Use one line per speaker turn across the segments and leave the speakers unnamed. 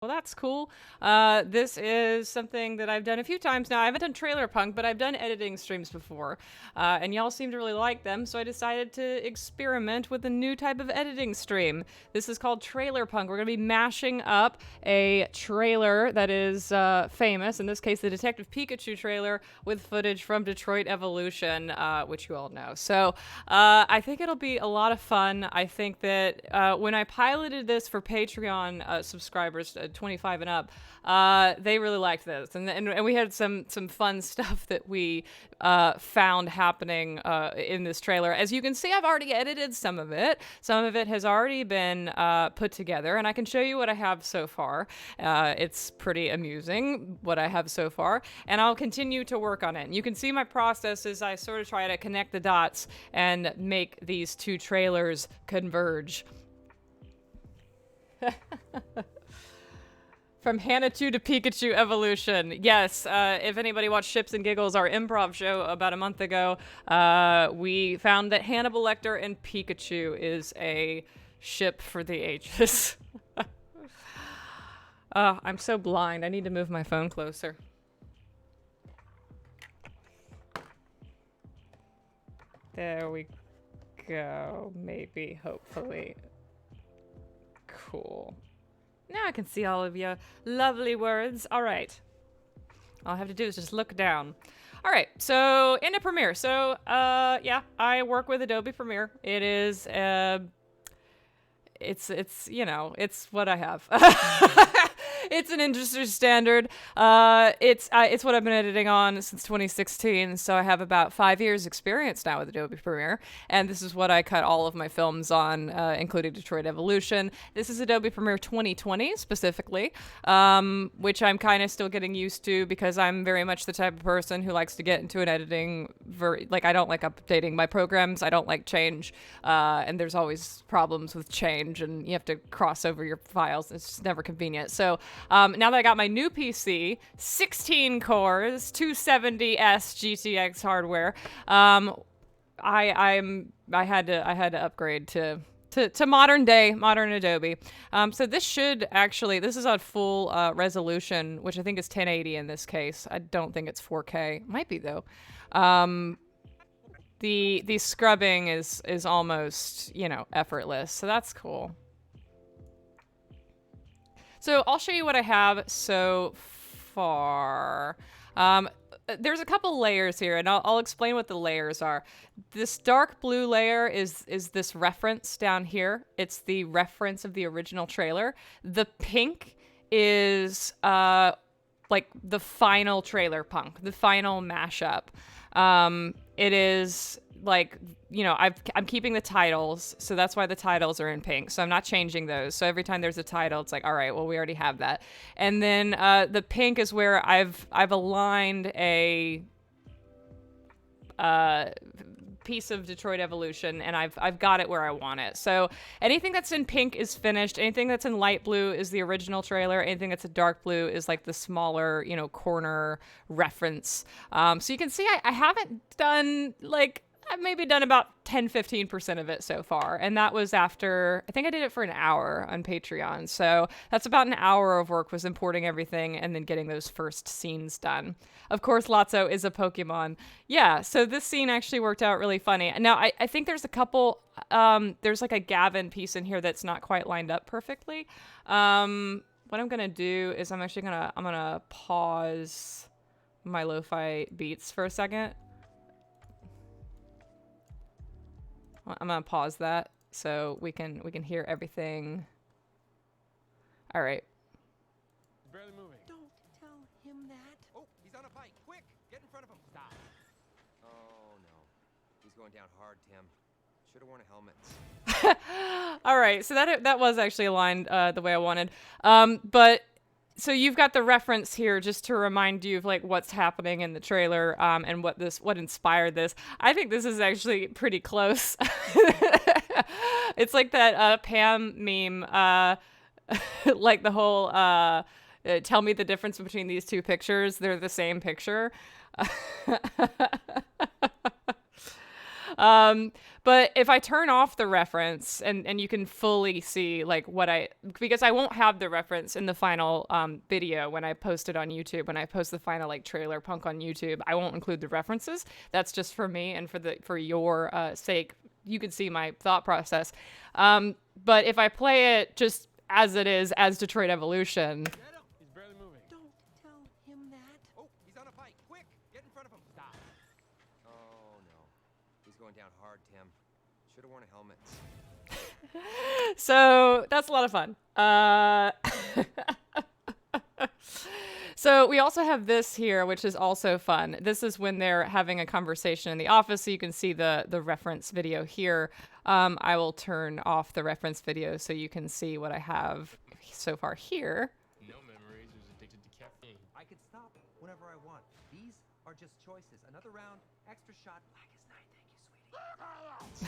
Well, that's cool. This is something that I've done a few times now. I haven't done Trailer Punk, but I've done editing streams before. And y'all seem to really like them, so I decided to experiment with a new type of editing stream. This is called Trailer Punk. We're going to be mashing up a trailer that is famous, in this case, the Detective Pikachu trailer, with footage from Detroit Evolution, which you all know. So I think it'll be a lot of fun. I think that when I piloted this for Patreon subscribers, 25 and up, they really liked this, and we had some fun stuff that we found happening in this trailer. As you can see, I've already edited some of it. Some of it has already been put together, and I can show you what I have so far. It's pretty amusing what I have so far, and I'll continue to work on it. And you can see my process as I sort of try to connect the dots and make these two trailers converge. From Hanachu to Pikachu Evolution. Yes, if anybody watched Ships and Giggles, our improv show about a month ago, we found that Hannibal Lecter and Pikachu is a ship for the ages. I'm so blind. I need to move my phone closer. There we go. Maybe, hopefully. Cool. Now I can see all of your lovely words. All right. All I have to do is just look down. All right. So into Premiere. So, yeah, I work with Adobe Premiere. It is, it's, you know, it's what I have. It's an industry standard. It's what I've been editing on since 2016, so I have about 5 years experience now with Adobe Premiere, and this is what I cut all of my films on, including Detroit Evolution. This is Adobe Premiere 2020 specifically, which I'm kind of still getting used to because I'm very much the type of person who likes to get into an editing, I don't like updating my programs, I don't like change, and there's always problems with change, and you have to cross over your files. It's just never convenient. So now that I got my new PC, 16 cores, 270S GTX hardware, I had to upgrade to modern Adobe. So this is on full resolution, which I think is 1080 in this case. I don't think it's 4K. Might be though. The scrubbing is almost, you know, effortless. So that's cool. So I'll show you what I have so far. There's a couple layers here, and I'll explain what the layers are. This dark blue layer is this reference down here. It's the reference of the original trailer. The pink is like the final trailer punk, the final mashup. It is like, you know, I'm keeping the titles, so that's why the titles are in pink. So I'm not changing those. So every time there's a title, it's like, all right, well, we already have that. And then the pink is where I've aligned a piece of Detroit Evolution, and I've got it where I want it. So anything that's in pink is finished. Anything that's in light blue is the original trailer. Anything that's a dark blue is like the smaller, you know, corner reference. So you can see I haven't done, like, I've maybe done about 10-15% of it so far. And that was after, I think I did it for an hour on Patreon. So that's about an hour of work, was importing everything and then getting those first scenes done. Of course, Lotso is a Pokemon. Yeah, so this scene actually worked out really funny. Now, I think there's a couple, there's like a Gavin piece in here that's not quite lined up perfectly. What I'm going to do is I'm going to pause my lo-fi beats for a second. I'm gonna pause that so we can hear everything. All right.
Barely moving.
Don't tell him that.
Oh, he's on a bike. Quick, get in front of him. Stop. Oh no, he's going down hard, Tim. Should have worn a helmet.
All right, so that was actually aligned the way I wanted. But so you've got the reference here just to remind you of like what's happening in the trailer, and what inspired this. I think this is actually pretty close. It's like that Pam meme, like the whole tell me the difference between these two pictures. They're the same picture. But if I turn off the reference and you can fully see like because I won't have the reference in the final video when I post it on YouTube, when I post the final like trailer punk on YouTube, I won't include the references. That's just for me and for your sake. You can see my thought process. But if I play it just as it is, as Detroit Evolution.
Get him! He's barely moving.
Don't tell him that.
Oh, he's on a bike. Quick, get in front of him. Stop. Oh no, he's going down hard, Tim. Should have worn a helmet.
So that's a lot of fun. So we also have this here, which is also fun. This is when they're having a conversation in the office, so you can see the reference video here. I will turn off the reference video so you can see what I have so far here.
No memories. He was addicted to caffeine.
I could stop whenever I want. These are just choices. Another round, extra shot, black as night. Thank you,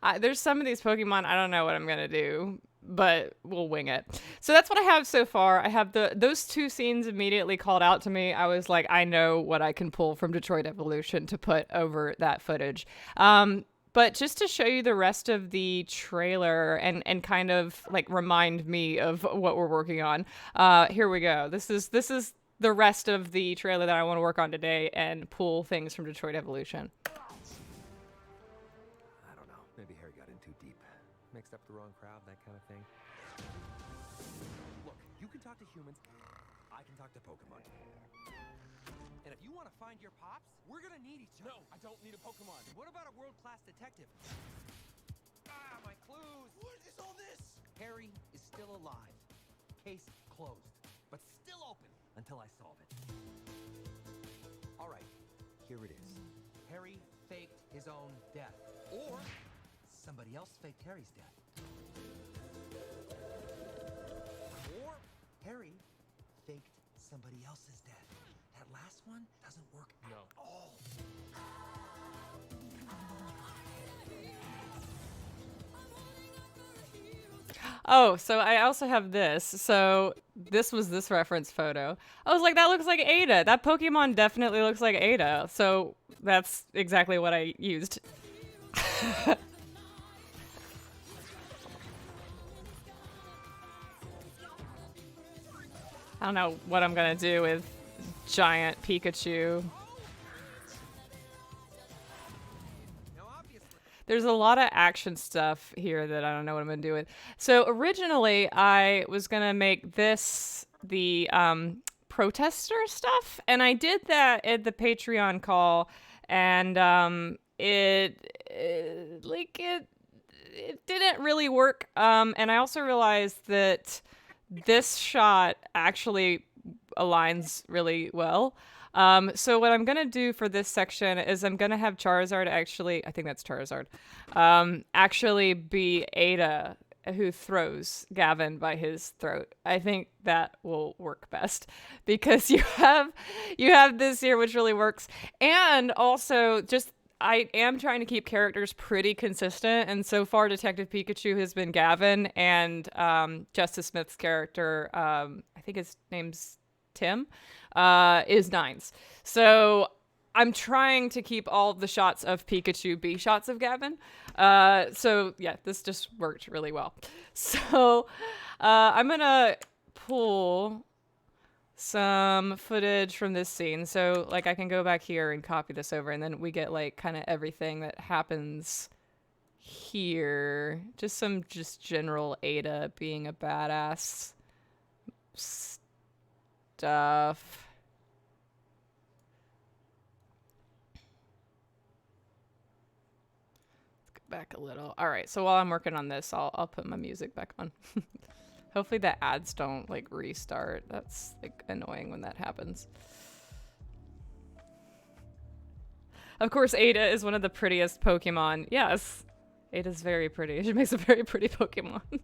sweetie.
There's some of these Pokemon, I don't know what I'm going to do, but we'll wing it. So that's what I have so far. I have those two scenes immediately called out to me. I was like, I know what I can pull from Detroit Evolution to put over that footage. But just to show you the rest of the trailer and kind of like remind me of what we're working on, here we go. This is the rest of the trailer that I want to work on today and pull things from Detroit Evolution.
I don't know. Maybe Harry got in too deep. Mixed up the wrong crowd, that kind of thing. Look, you can talk to humans. I can talk to Pokemon. And if you want to find your pops, we're gonna need each other.
No, I don't need a Pokemon.
What about a world-class detective? Ah, my clues!
What is all this?
Harry is still alive. Case closed. But still open until I solve it. All right, here it is. Harry faked his own death. Or somebody else faked Harry's death. Or Harry faked somebody else's death. That last one doesn't work at all.
Oh, so I also have this. So this was this reference photo. I was like, that looks like Ada. That Pokemon definitely looks like Ada. So that's exactly what I used. I don't know what I'm gonna do with giant Pikachu. There's a lot of action stuff here that I don't know what I'm gonna do with. So originally I was gonna make this the protester stuff, and I did that at the Patreon call, and it didn't really work. And I also realized that this shot actually aligns really well. So what I'm going to do for this section is I'm going to have Charizard actually, I think that's Charizard, actually be Ada who throws Gavin by his throat. I think that will work best because you have this here, which really works. And also just, I am trying to keep characters pretty consistent, and so far Detective Pikachu has been Gavin, and Justice Smith's character, I think his name's Tim, is Nines. So I'm trying to keep all the shots of Pikachu be shots of Gavin. So yeah, this just worked really well. So I'm gonna pull some footage from this scene. So like I can go back here and copy this over, and then we get like kind of everything that happens here. Just general Ada being a badass stuff. Let's go back a little. All right, so while I'm working on this, I'll put my music back on. Hopefully the ads don't like restart. That's like annoying when that happens. Of course, Ada is one of the prettiest Pokemon. Yes, Ada's very pretty. She makes a very pretty Pokemon.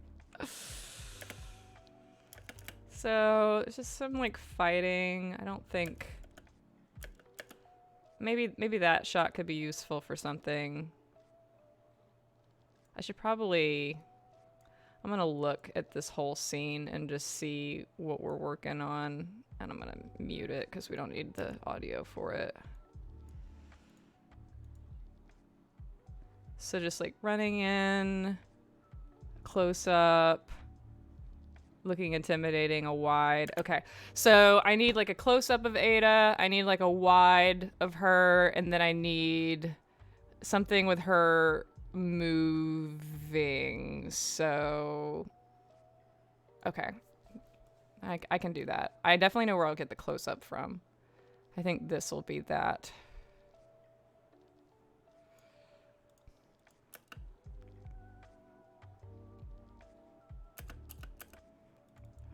So it's just some like fighting. I don't think. Maybe that shot could be useful for something. I should probably. I'm gonna look at this whole scene and just see what we're working on, and I'm gonna mute it because we don't need the audio for it. So just like running in, close up, looking intimidating, a wide. Okay, so I need like a close up of Ada. I need like a wide of her, and then I need something with her moving. So, okay, I can do that. I definitely know where I'll get the close up from. I think this will be that.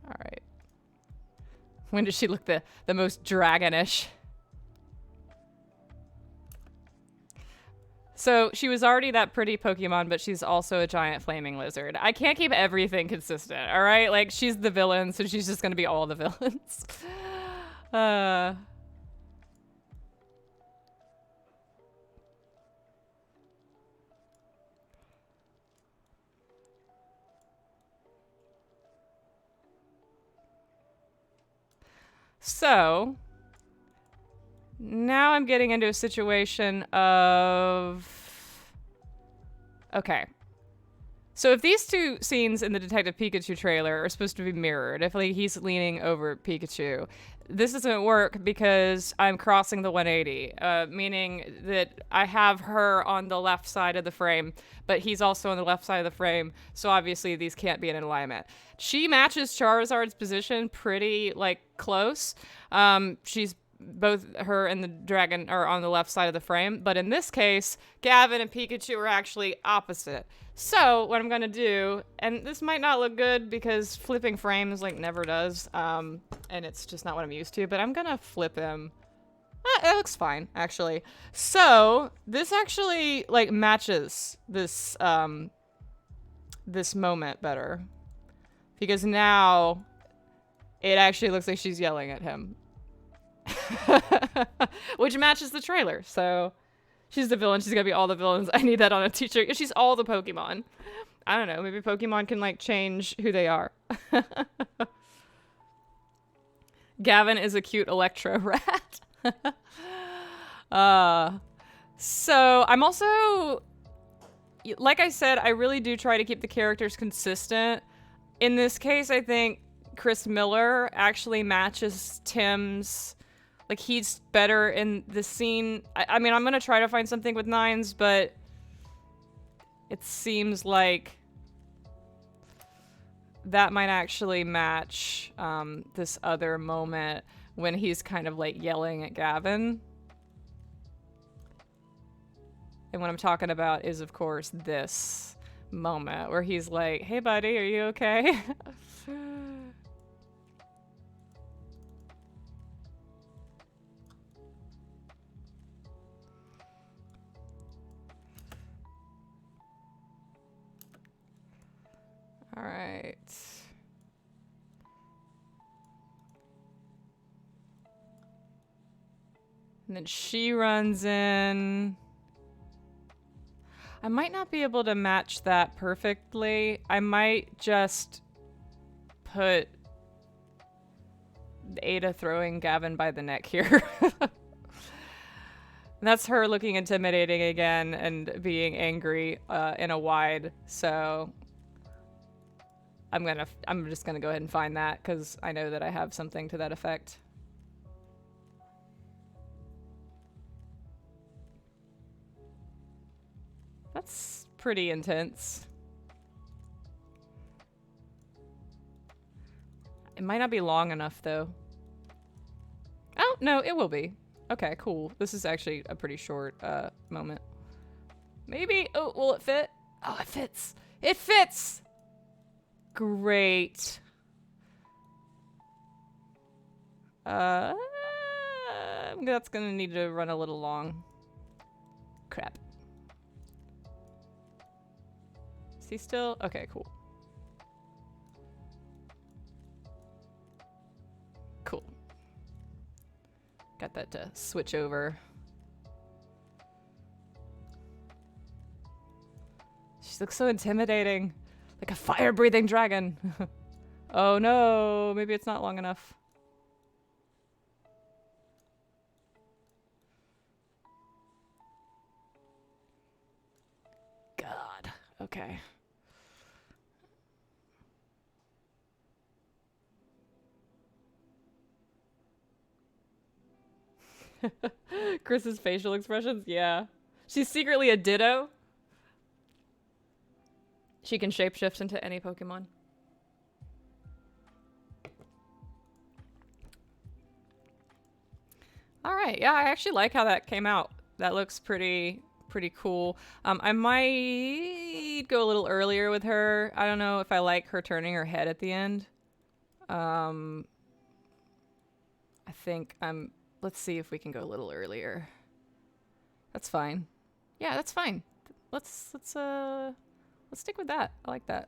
All right. When does she look the most dragonish? So she was already that pretty Pokemon, but she's also a giant flaming lizard. I can't keep everything consistent, all right? Like, she's the villain, so she's just gonna be all the villains. So, now I'm getting into a situation of... Okay. So if these two scenes in the Detective Pikachu trailer are supposed to be mirrored, if like he's leaning over Pikachu, this doesn't work because I'm crossing the 180, meaning that I have her on the left side of the frame, but he's also on the left side of the frame, so obviously these can't be in alignment. She matches Charizard's position pretty, like, close. She's both her and the dragon are on the left side of the frame, but in this case, Gavin and Pikachu are actually opposite. So what I'm gonna do, and this might not look good because flipping frames like never does, and it's just not what I'm used to, but I'm gonna flip him. It looks fine, actually. So this actually like matches this this moment better, because now it actually looks like she's yelling at him. Which matches the trailer. So she's the villain. She's gonna be all the villains. I need that on a t-shirt. She's all the Pokemon. I don't know. Maybe Pokemon can like change who they are. Gavin is a cute Electro rat. So I'm also, like I said, I really do try to keep the characters consistent. In this case, I think Chris Miller actually matches Tim's. Like, he's better in the scene. I mean, I'm going to try to find something with Nines, but it seems like that might actually match this other moment when he's kind of, like, yelling at Gavin. And what I'm talking about is, of course, this moment where he's like, "Hey, buddy, are you okay?" All right. And then she runs in. I might not be able to match that perfectly. I might just put Ada throwing Gavin by the neck here. That's her looking intimidating again and being angry in a wide. So I'm just gonna go ahead and find that because I know that I have something to that effect. That's pretty intense. It might not be long enough though. Oh, no, it will be. Okay, cool. This is actually a pretty short moment. Maybe. Oh, will it fit? Oh, it fits. It fits! Great. That's gonna need to run a little long. Crap. Is he still? Okay, cool. Cool. Got that to switch over. She looks so intimidating. Like a fire-breathing dragon. Oh no, maybe it's not long enough. Okay. Chris's facial expressions, yeah. She's secretly a Ditto. She can shapeshift into any Pokemon. All right, yeah, I actually like how that came out. That looks pretty cool. I might go a little earlier with her. I don't know if I like her turning her head at the end. I think let's see if we can go a little earlier. That's fine. Yeah, that's fine. Let's stick with that. I like that.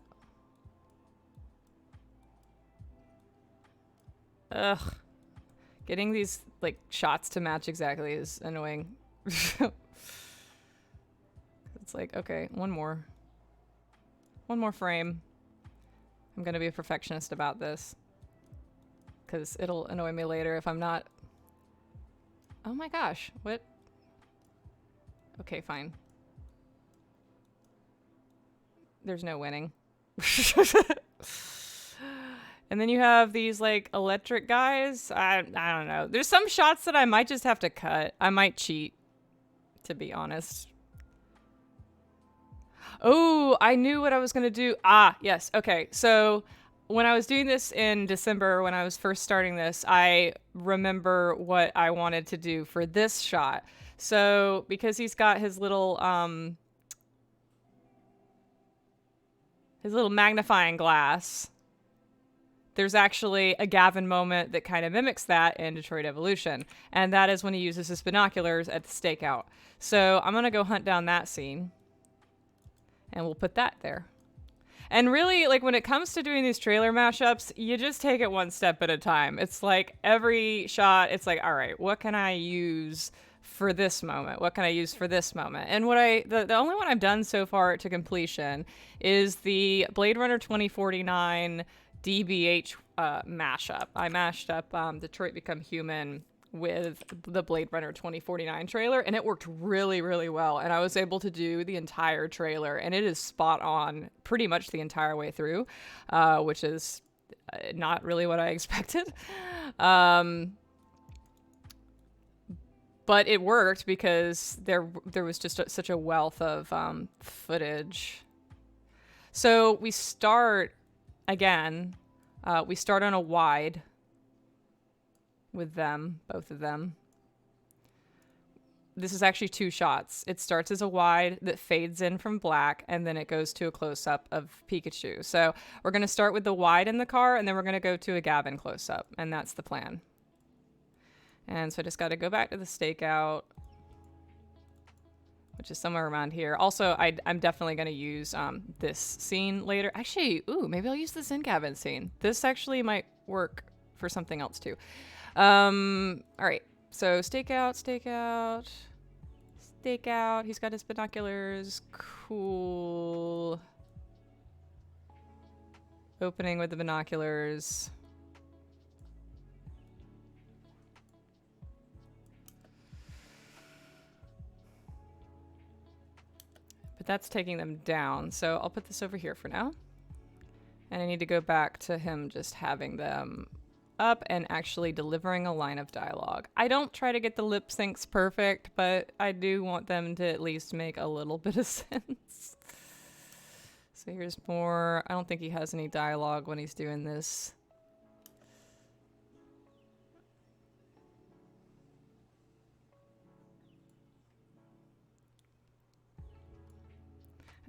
Ugh. Getting these like shots to match exactly is annoying. It's like, okay, one more frame. I'm gonna be a perfectionist about this because it'll annoy me later if I'm not. Oh my gosh, what? Okay, fine. There's no winning. And then you have these like electric guys. I don't know. There's some shots that I might just have to cut. I might cheat, to be honest. Oh, I knew what I was going to do. Ah, yes. Okay. So when I was doing this in December, when I was first starting this, I remember what I wanted to do for this shot. So because he's got his little magnifying glass, there's actually a Gavin moment that kind of mimics that in Detroit Evolution. And that is when he uses his binoculars at the stakeout. So I'm going to go hunt down that scene. And we'll put that there. And really, like, when it comes to doing these trailer mashups, you just take it one step at a time. It's like every shot, it's like, all right, what can I use for this moment? What can I use for this moment? And what the only one I've done so far to completion is the Blade Runner 2049 DBH mashup. I mashed up Detroit Become Human with the Blade Runner 2049 trailer, and it worked really, really well. And I was able to do the entire trailer, and it is spot on pretty much the entire way through, which is not really what I expected. But it worked because there was just such a wealth of footage. So we start again. We start on a wide with them, both of them. This is actually two shots. It starts as a wide that fades in from black, and then it goes to a close-up of Pikachu. So we're going to start with the wide in the car, and then we're going to go to a Gavin close-up, and that's the plan. And so I just got to go back to the stakeout, which is somewhere around here. Also, I'm definitely going to use this scene later. Actually, ooh, maybe I'll use this in Gavin scene. This actually might work for something else too. All right. So stakeout. He's got his binoculars. Cool. Opening with the binoculars. But that's taking them down. So I'll put this over here for now. And I need to go back to him just having them up and actually delivering a line of dialogue. I don't try to get the lip syncs perfect, but I do want them to at least make a little bit of sense. So here's more. I don't think he has any dialogue when he's doing this.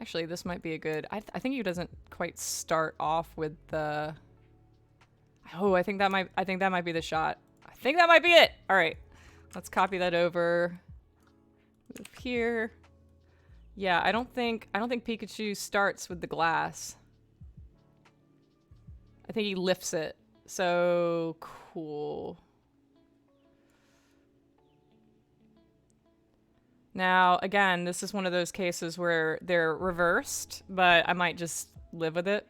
Actually, this might be a good... I think he doesn't quite start off with the... Oh, I think that might be the shot. I think that might be it. All right, let's copy that over. Move here. Yeah, I don't think Pikachu starts with the glass. I think he lifts it. So cool. Now, again, this is one of those cases where they're reversed, but I might just live with it.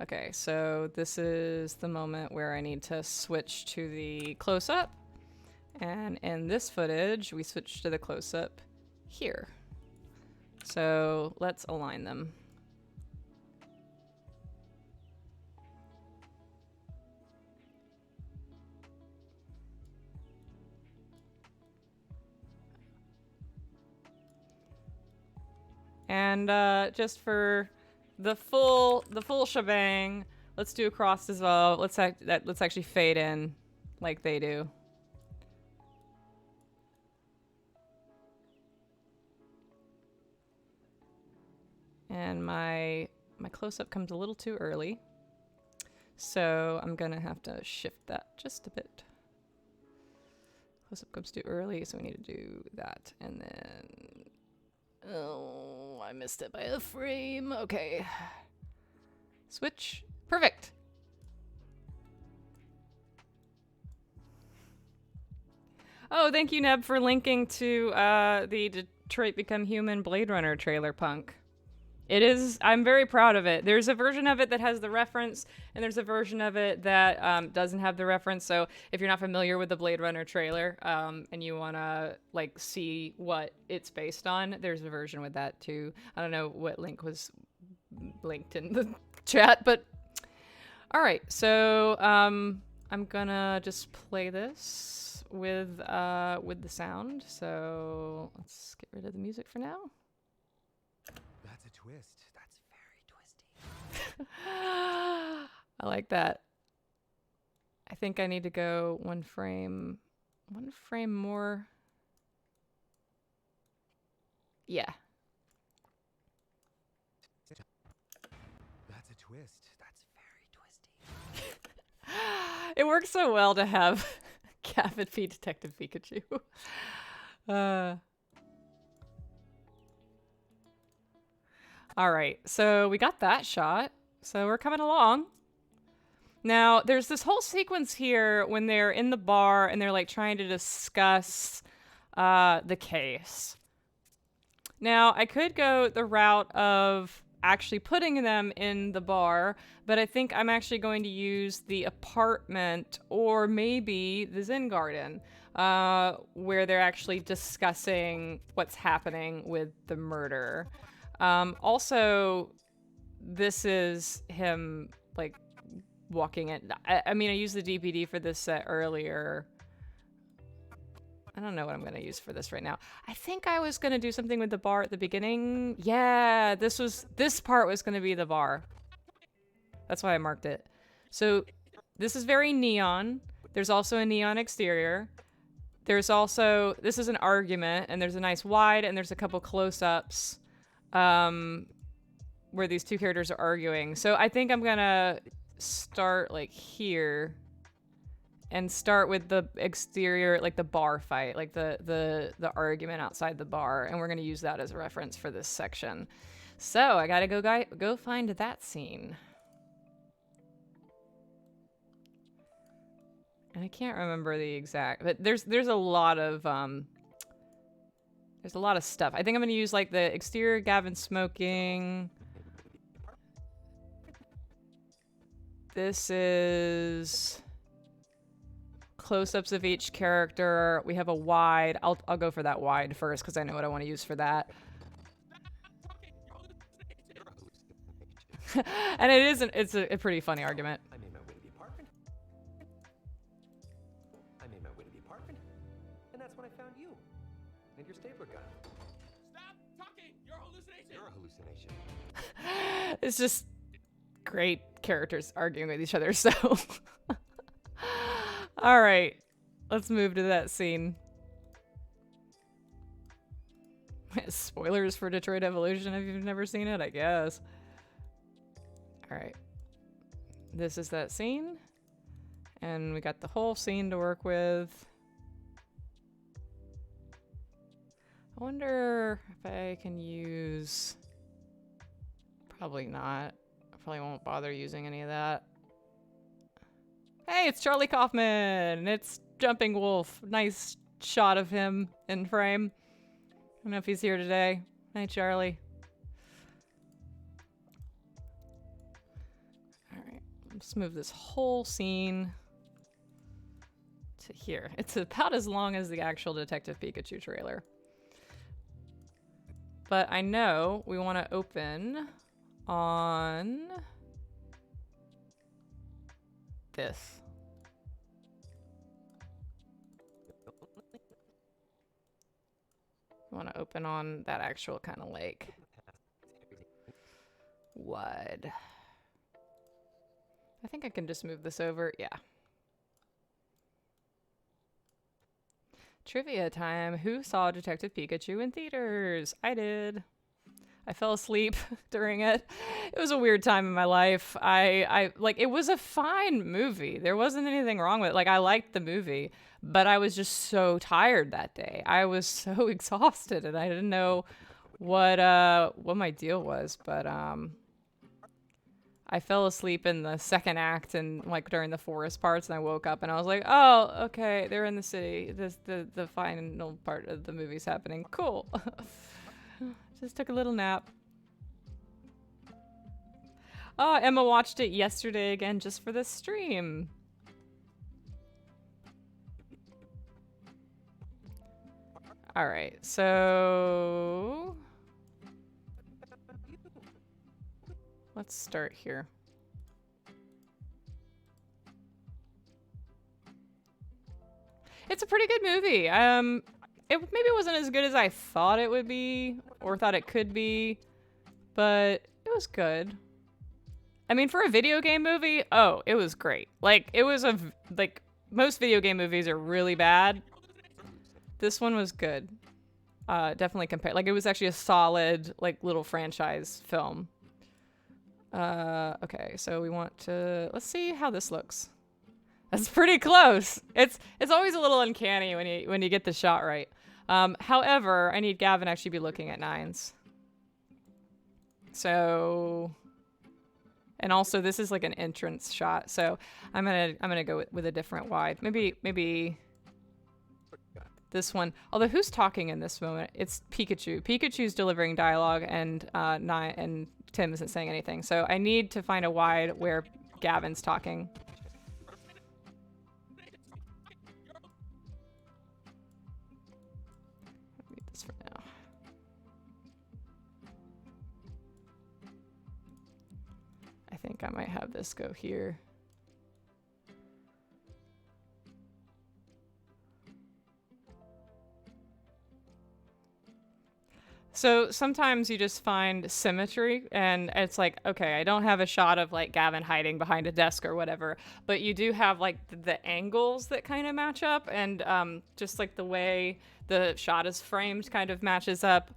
Okay, so this is the moment where I need to switch to the close-up. And in this footage, we switch to the close-up here. So let's align them. And just for the full shebang, let's do across as well. Let's actually fade in like they do. And my close-up comes a little too early, so I'm gonna have to shift that just a bit. Close-up comes too early, so we need to do that, and then oh, I missed it by a frame. Okay, switch. Perfect. Oh, thank you, Neb, for linking to the Detroit Become Human Blade Runner trailer punk. It is, I'm very proud of it. There's a version of it that has the reference, and there's a version of it that doesn't have the reference. So if you're not familiar with the Blade Runner trailer and you want to like see what it's based on, there's a version with that too. I don't know what link was linked in the chat, but all right. So I'm gonna just play this with the sound. So let's get rid of the music for now.
That's a twist. That's very twisty.
I like that. I think I need to go one frame more. Yeah.
That's a twist. That's very twisty.
It works so well to have Gavin be Detective Pikachu. All right, so we got that shot. So we're coming along. Now, there's this whole sequence here when they're in the bar and they're like trying to discuss the case. Now, I could go the route of actually putting them in the bar, but I think I'm actually going to use the apartment or maybe the Zen Garden, where they're actually discussing what's happening with the murder. Also, this is him like walking in. I mean, I used the DPD for this set earlier. I don't know what I'm going to use for this right now. I think I was going to do something with the bar at the beginning. Yeah, this part was going to be the bar. That's why I marked it. So this is very neon. There's also a neon exterior. There's also, this is an argument, and there's a nice wide, and there's a couple close-ups where these two characters are arguing. So I think I'm going to start like here and start with the exterior, like the bar fight, like the argument outside the bar, and we're gonna use that as a reference for this section. So I gotta go find that scene, and I can't remember the exact, but there's a lot of stuff. I think I'm gonna use like the exterior Gavin smoking. This is close-ups of each character. We have a wide. I'll go for that wide first because I know what I want to use for that. And it's a pretty funny argument.
I made my way to the apartment. I made my way to the apartment, and that's when I found you and your stapler gun.
Stop talking! You're a hallucination!
You're a hallucination.
It's just great characters arguing with each other, so all right, let's move to that scene. Spoilers for Detroit Evolution if you've never seen it, I guess. All right, this is that scene, and we got the whole scene to work with. I wonder if I can use, probably not. I probably won't bother using any of that. Hey, it's Charlie Kaufman! It's Jumping Wolf. Nice shot of him in frame. I don't know if he's here today. Hi, Charlie. Alright, let's move this whole scene to here. It's about as long as the actual Detective Pikachu trailer. But I know we want to open on this. We want to open on that actual kind of lake. Wide. I think I can just move this over. Yeah. Trivia time. Who saw Detective Pikachu in theaters? I did. I fell asleep during it. It was a weird time in my life. I like, it was a fine movie. There wasn't anything wrong with it. Like, I liked the movie, but I was just so tired that day. I was so exhausted and I didn't know what my deal was, but I fell asleep in the second act and like during the forest parts, and I woke up and I was like, oh, okay, they're in the city. The final part of the movie's happening. Cool. Just took a little nap. Oh, Emma watched it yesterday again just for this stream. All right, so let's start here. It's a pretty good movie. It maybe wasn't as good as I thought it would be or thought it could be, but it was good. I mean, for a video game movie, oh, it was great. Like, it was like, most video game movies are really bad. This one was good. Definitely compared. Like, it was actually a solid, like, little franchise film. Okay, so we want to, let's see how this looks. That's pretty close. It's always a little uncanny when you get the shot right. However, I need Gavin actually be looking at 9s. So, and also this is like an entrance shot, so I'm gonna go with a different wide. Maybe this one. Although who's talking in this moment? It's Pikachu. Pikachu's delivering dialogue, and Tim isn't saying anything. So I need to find a wide where Gavin's talking. Read this for now. I think I might have this go here. So sometimes you just find symmetry and it's like, okay, I don't have a shot of like Gavin hiding behind a desk or whatever, but you do have like the angles that kind of match up, and just like the way the shot is framed kind of matches up,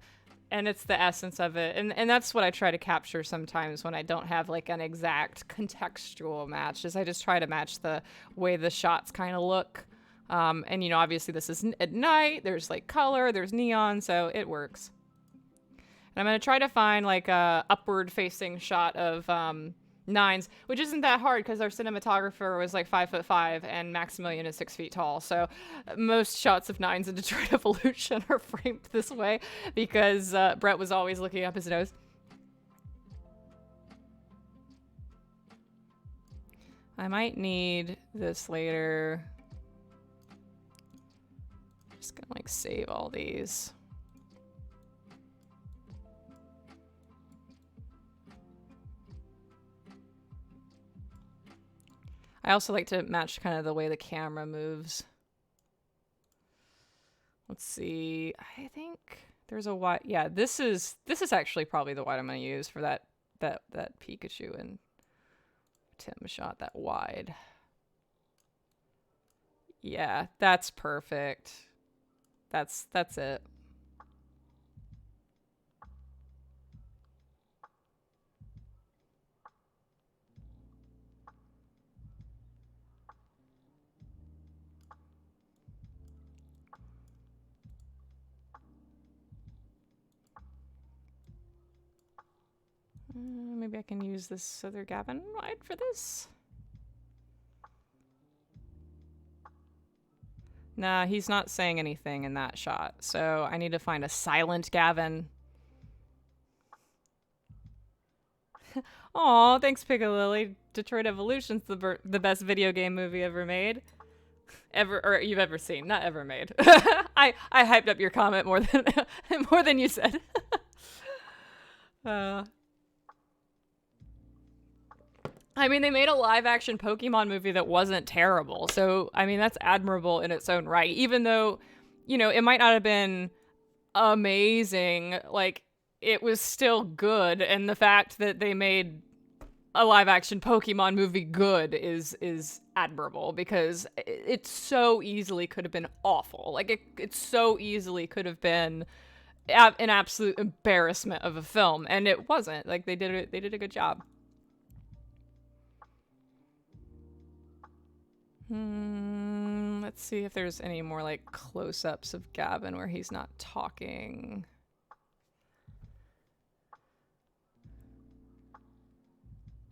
and it's the essence of it. And that's what I try to capture sometimes when I don't have like an exact contextual match, is I just try to match the way the shots kind of look. And you know, obviously this is at night, there's like color, there's neon, so it works. And I'm going to try to find like a upward facing shot of 9s, which isn't that hard because our cinematographer was like 5'5" and Maximilian is 6 feet tall. So most shots of 9s in Detroit Evolution are framed this way because Brett was always looking up his nose. I might need this later. Just gonna like save all these. I also like to match kind of the way the camera moves. Let's see. I think there's a wide. Yeah, this is actually probably the wide I'm going to use for that Pikachu and Tim shot, that wide. Yeah, that's perfect. That's it. Maybe I can use this other Gavin wide for this. Nah, he's not saying anything in that shot, so I need to find a silent Gavin. Aw, thanks, Piccalilli. Detroit Evolution's the best video game movie ever made. Or you've ever seen, not ever made. I hyped up your comment more than you said. I mean, they made a live-action Pokemon movie that wasn't terrible. So, I mean, that's admirable in its own right. Even though, you know, it might not have been amazing, like, it was still good. And the fact that they made a live-action Pokemon movie good is admirable, because it so easily could have been awful. Like, it so easily could have been an absolute embarrassment of a film, and it wasn't. Like, they did a good job. Let's see if there's any more like close-ups of Gavin where he's not talking.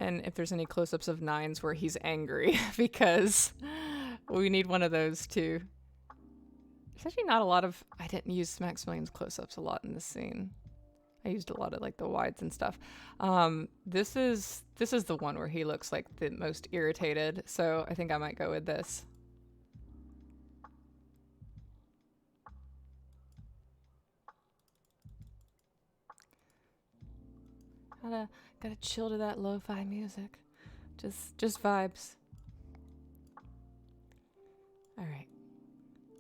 And if there's any close-ups of Nines where he's angry, because we need one of those too. There's actually not a lot of... I didn't use Maximilian's close-ups a lot in this scene. I used a lot of like the wides and stuff. This is the one where he looks like the most irritated, so I think I might go with this. Gotta chill to that lo-fi music. Just vibes. All right.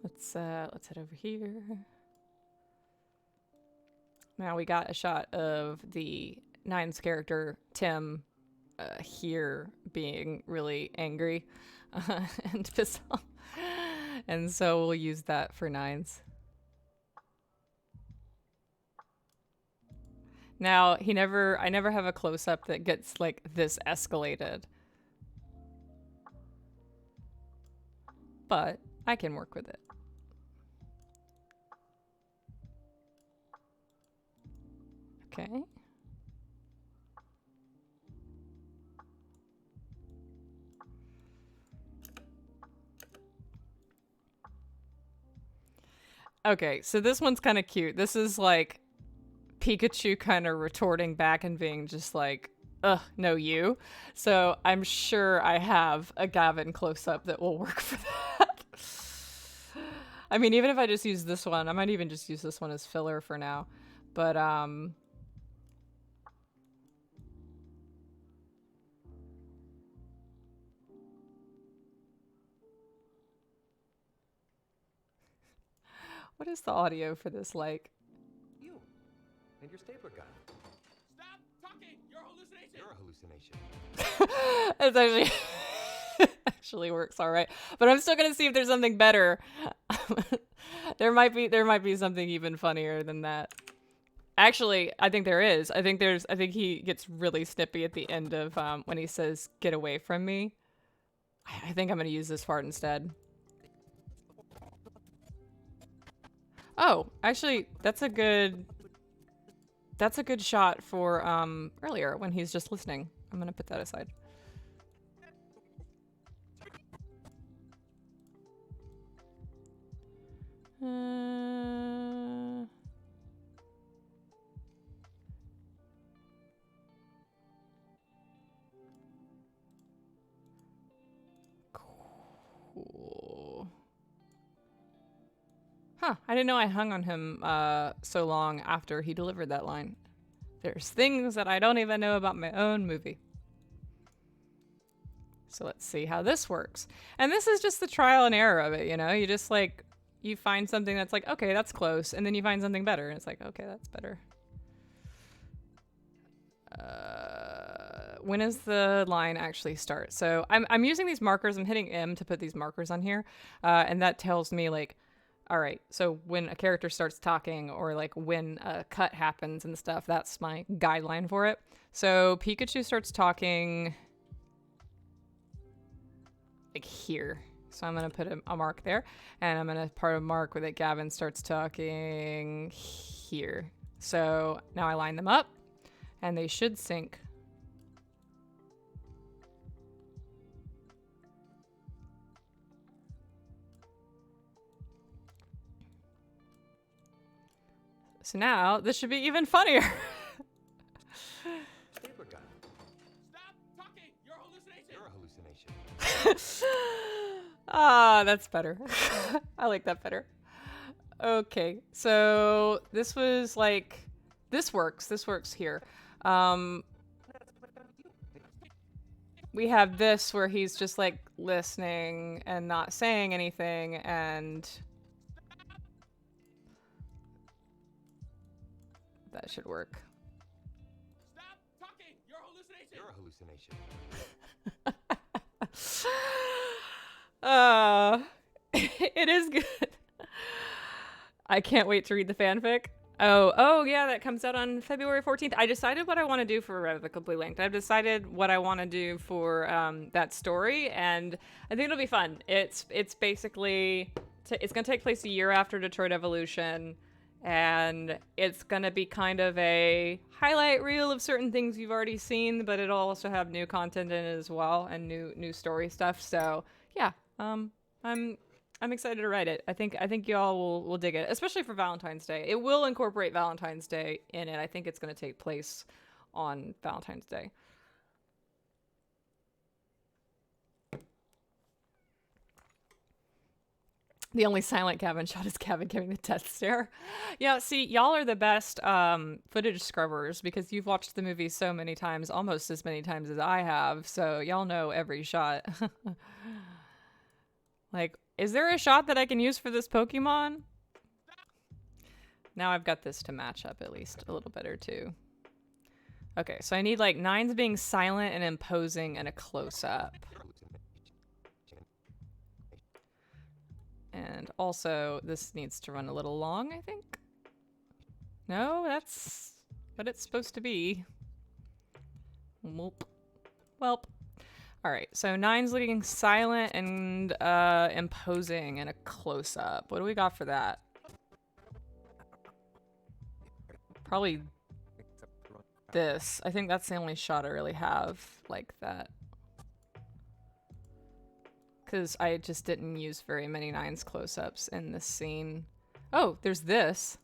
Let's head over here. Now we got a shot of the Nines character, Tim, here being really angry and pissed off. And so we'll use that for Nines. Now, I never have a close-up that gets like this escalated. But I can work with it. Okay. Okay, so this one's kind of cute. This is like Pikachu kind of retorting back and being just like, ugh, no you. So I'm sure I have a Gavin close-up that will work for that. I mean, even if I just use this one, I might even just use this one as filler for now. But, what is the audio for this like?
You and your stapler gun.
Stop talking! You're a hallucination!
You're a hallucination.
It's actually works all right, but I'm still gonna see if there's something better. there might be something even funnier than that. Actually, I think there is. I think he gets really snippy at the end of when he says "get away from me." I think I'm gonna use this part instead. Oh, actually, that's a good shot for earlier when he's just listening. I'm gonna put that aside. Cool. Huh, I didn't know I hung on him so long after he delivered that line. There's things that I don't even know about my own movie. So let's see how this works. And this is just the trial and error of it, you know? You just like, you find something that's like, okay, that's close. And then you find something better. And it's like, okay, that's better. When does the line actually start? So I'm using these markers. I'm hitting M to put these markers on here. And that tells me like, all right, so when a character starts talking or like when a cut happens and stuff, that's my guideline for it. So Pikachu starts talking like here. So I'm going to put a mark there, and I'm going to put a mark where that Gavin starts talking here. So now I line them up and they should sync. So now this should be even funnier.
Stapler gun.
Stop talking! You're a hallucination!
You're a hallucination.
Ah, that's better. I like that better. Okay, so this was like, this works here. We have this where he's just like listening and not saying anything, and that should work.
Stop talking! You're a hallucination!
You're a hallucination.
It is good. I can't wait to read the fanfic. Oh yeah, that comes out on February 14th. I decided what I want to do for Irrevocably Linked. I've decided what I want to do for that story, and I think it'll be fun. It's basically it's gonna take place a year after Detroit Evolution, and it's gonna be kind of a highlight reel of certain things you've already seen, but it'll also have new content in it as well and new story stuff. So yeah, I'm excited to write it. I think y'all will dig it, especially for Valentine's Day. It will incorporate Valentine's Day in it. I think it's going to take place on Valentine's Day. The only silent Gavin shot is Gavin giving the death stare. Yeah, see, y'all are the best footage scrubbers because you've watched the movie so many times, almost as many times as I have. So y'all know every shot. Like, is there a shot that I can use for this Pokemon? Now I've got this to match up at least a little better too. Okay, so I need like Nines being silent and imposing and a close-up. And also, this needs to run a little long, I think. No, that's what it's supposed to be. Welp. Alright, so Nine's looking silent and imposing and a close-up. What do we got for that? Probably this. I think that's the only shot I really have like that. Because I just didn't use very many Nine's close-ups in this scene. Oh, there's this.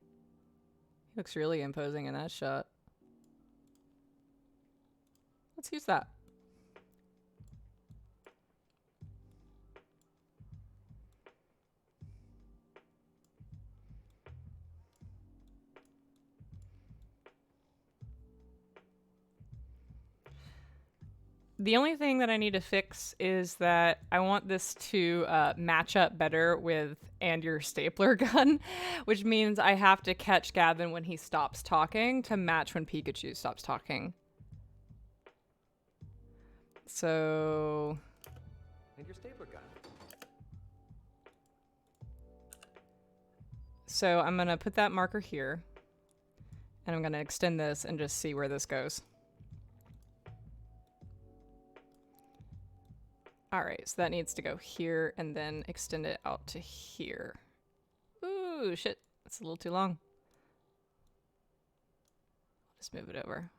He looks really imposing in that shot. Let's use that. The only thing that I need to fix is that I want this to match up better with "and your stapler gun," which means I have to catch Gavin when he stops talking to match when Pikachu stops talking. So...
And your stapler gun.
So I'm going to put that marker here, and I'm going to extend this and just see where this goes. Alright, so that needs to go here and then extend it out to here. Ooh, shit. That's a little too long. Just move it over.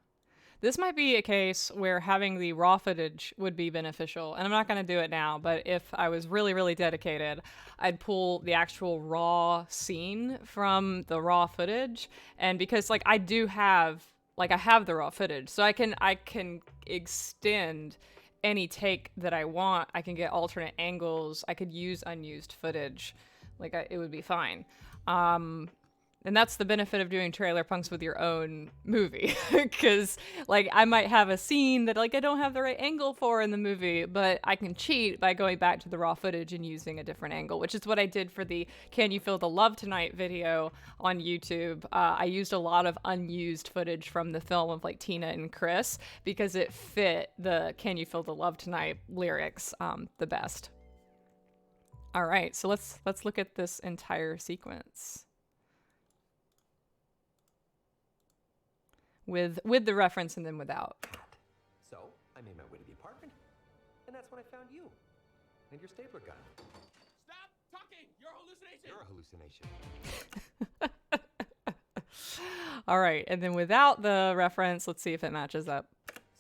This might be a case where having the raw footage would be beneficial, and I'm not going to do it now, but if I was really, really dedicated, I'd pull the actual raw scene from the raw footage, and because, like, I do have, like, I have the raw footage, so I can extend any take that I want. I can get alternate angles. I could use unused footage. Like, it would be fine. And that's the benefit of doing trailer punks with your own movie. Because, like, I might have a scene that, like, I don't have the right angle for in the movie, but I can cheat by going back to the raw footage and using a different angle, which is what I did for the Can You Feel the Love Tonight video on YouTube. I used a lot of unused footage from the film of, like, Tina and Chris because it fit the Can You Feel the Love Tonight lyrics the best. All right, so let's look at this entire sequence. With the reference and then without.
So, I made my way to the apartment, and that's when I found you. And your stapler gun.
Stop talking! You're a hallucination!
You're a hallucination.
All right, and then without the reference, let's see if it matches up.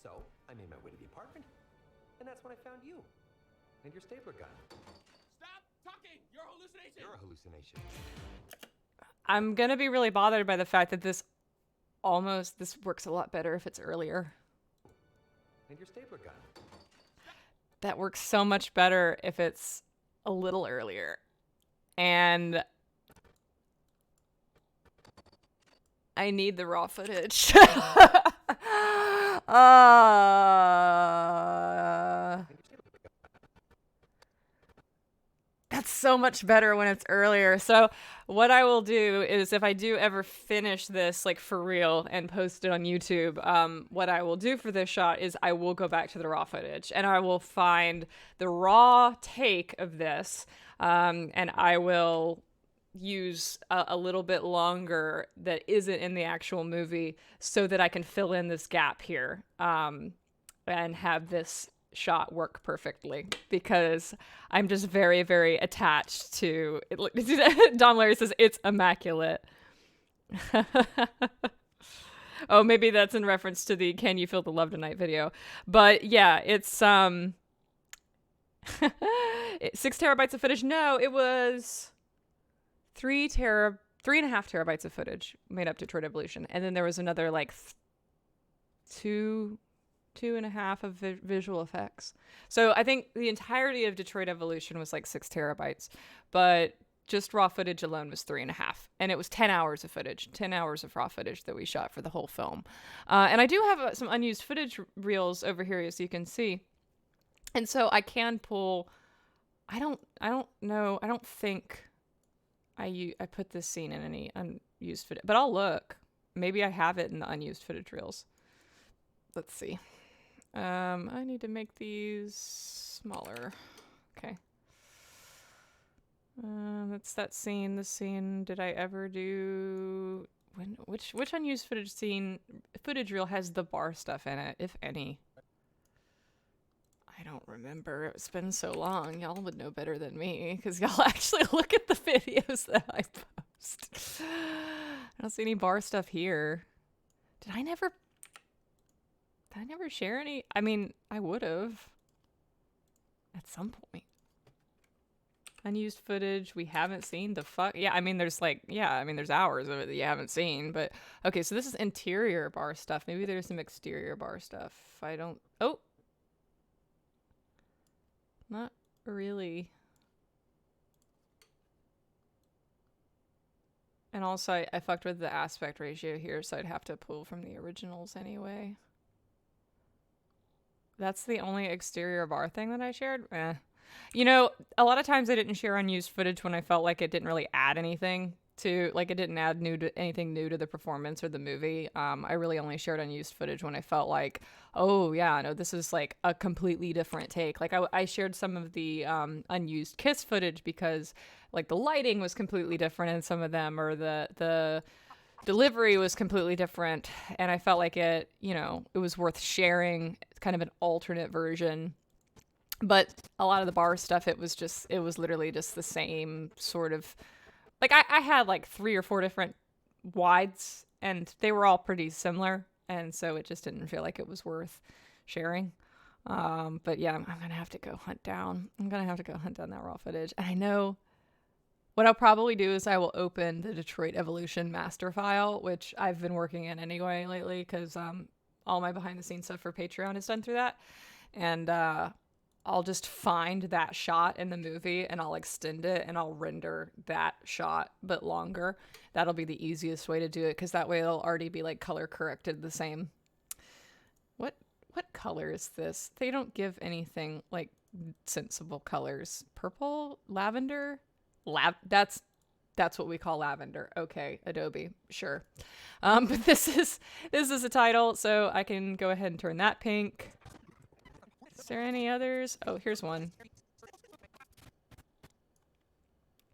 So, I made my way to the apartment, and that's when I found you. And your stapler gun.
Stop talking! You're a hallucination!
You're a hallucination.
I'm gonna be really bothered by the fact that this works a lot better if it's earlier.
And your stapler gun.
That works so much better if it's a little earlier. And I need the raw footage. That's so much better when it's earlier. So what I will do is if I do ever finish this like for real and post it on YouTube, what I will do for this shot is I will go back to the raw footage and I will find the raw take of this, and I will use a little bit longer that isn't in the actual movie so that I can fill in this gap here, and have this shot work perfectly because I'm just very, very attached to it. Don Larry says it's immaculate. Oh, maybe that's in reference to the "Can You Feel the Love Tonight" video. But yeah, it's 6 terabytes of footage. No, it was 3.5 terabytes of footage made up Detroit Evolution, and then there was another like 2.5 of visual effects. So I think the entirety of Detroit Evolution was like 6 terabytes, but just raw footage alone was 3.5. And it was 10 hours of footage, 10 hours of raw footage that we shot for the whole film. And I do have some unused footage reels over here, as you can see. And so I can pull, I don't know, I don't think I put this scene in any unused footage, but I'll look. Maybe I have it in the unused footage reels. Let's see. I need to make these smaller. Okay. That's that scene. The scene. Did I ever do which unused footage reel has the bar stuff in it, if any? I don't remember. It's been so long. Y'all would know better than me because y'all actually look at the videos that I post. I don't see any bar stuff here. Did I never share any? I mean, I would have at some point. Unused footage we haven't seen. The fuck? Yeah, I mean, there's hours of it that you haven't seen. But okay, so this is interior bar stuff. Maybe there's some exterior bar stuff. Oh, not really. And also, I fucked with the aspect ratio here, so I'd have to pull from the originals anyway. That's the only exterior bar thing that I shared? You know, a lot of times I didn't share unused footage when I felt like it didn't really add anything to, like it didn't add anything new to the performance or the movie. I really only shared unused footage when I felt like, oh yeah, no, this is like a completely different take. Like I shared some of the unused Kiss footage because like the lighting was completely different in some of them, or the delivery was completely different, and I felt like it was worth sharing. It's kind of an alternate version. But a lot of the bar stuff, it was literally just the same sort of, like I had like 3 or 4 different wides and they were all pretty similar, and so it just didn't feel like it was worth sharing. But yeah, I'm gonna have to go hunt down that raw footage. And I know what I'll probably do is I will open the Detroit Evolution master file, which I've been working in anyway lately because all my behind the scenes stuff for Patreon is done through that. And I'll just find that shot in the movie and I'll extend it and I'll render that shot but longer. That'll be the easiest way to do it because that way it'll already be like color corrected the same. What color is this? They don't give anything like sensible colors. Purple? Lavender? That's what we call lavender. Okay, Adobe, sure. But this is a title, so I can go ahead and turn that pink. Is there any others? Oh, here's one.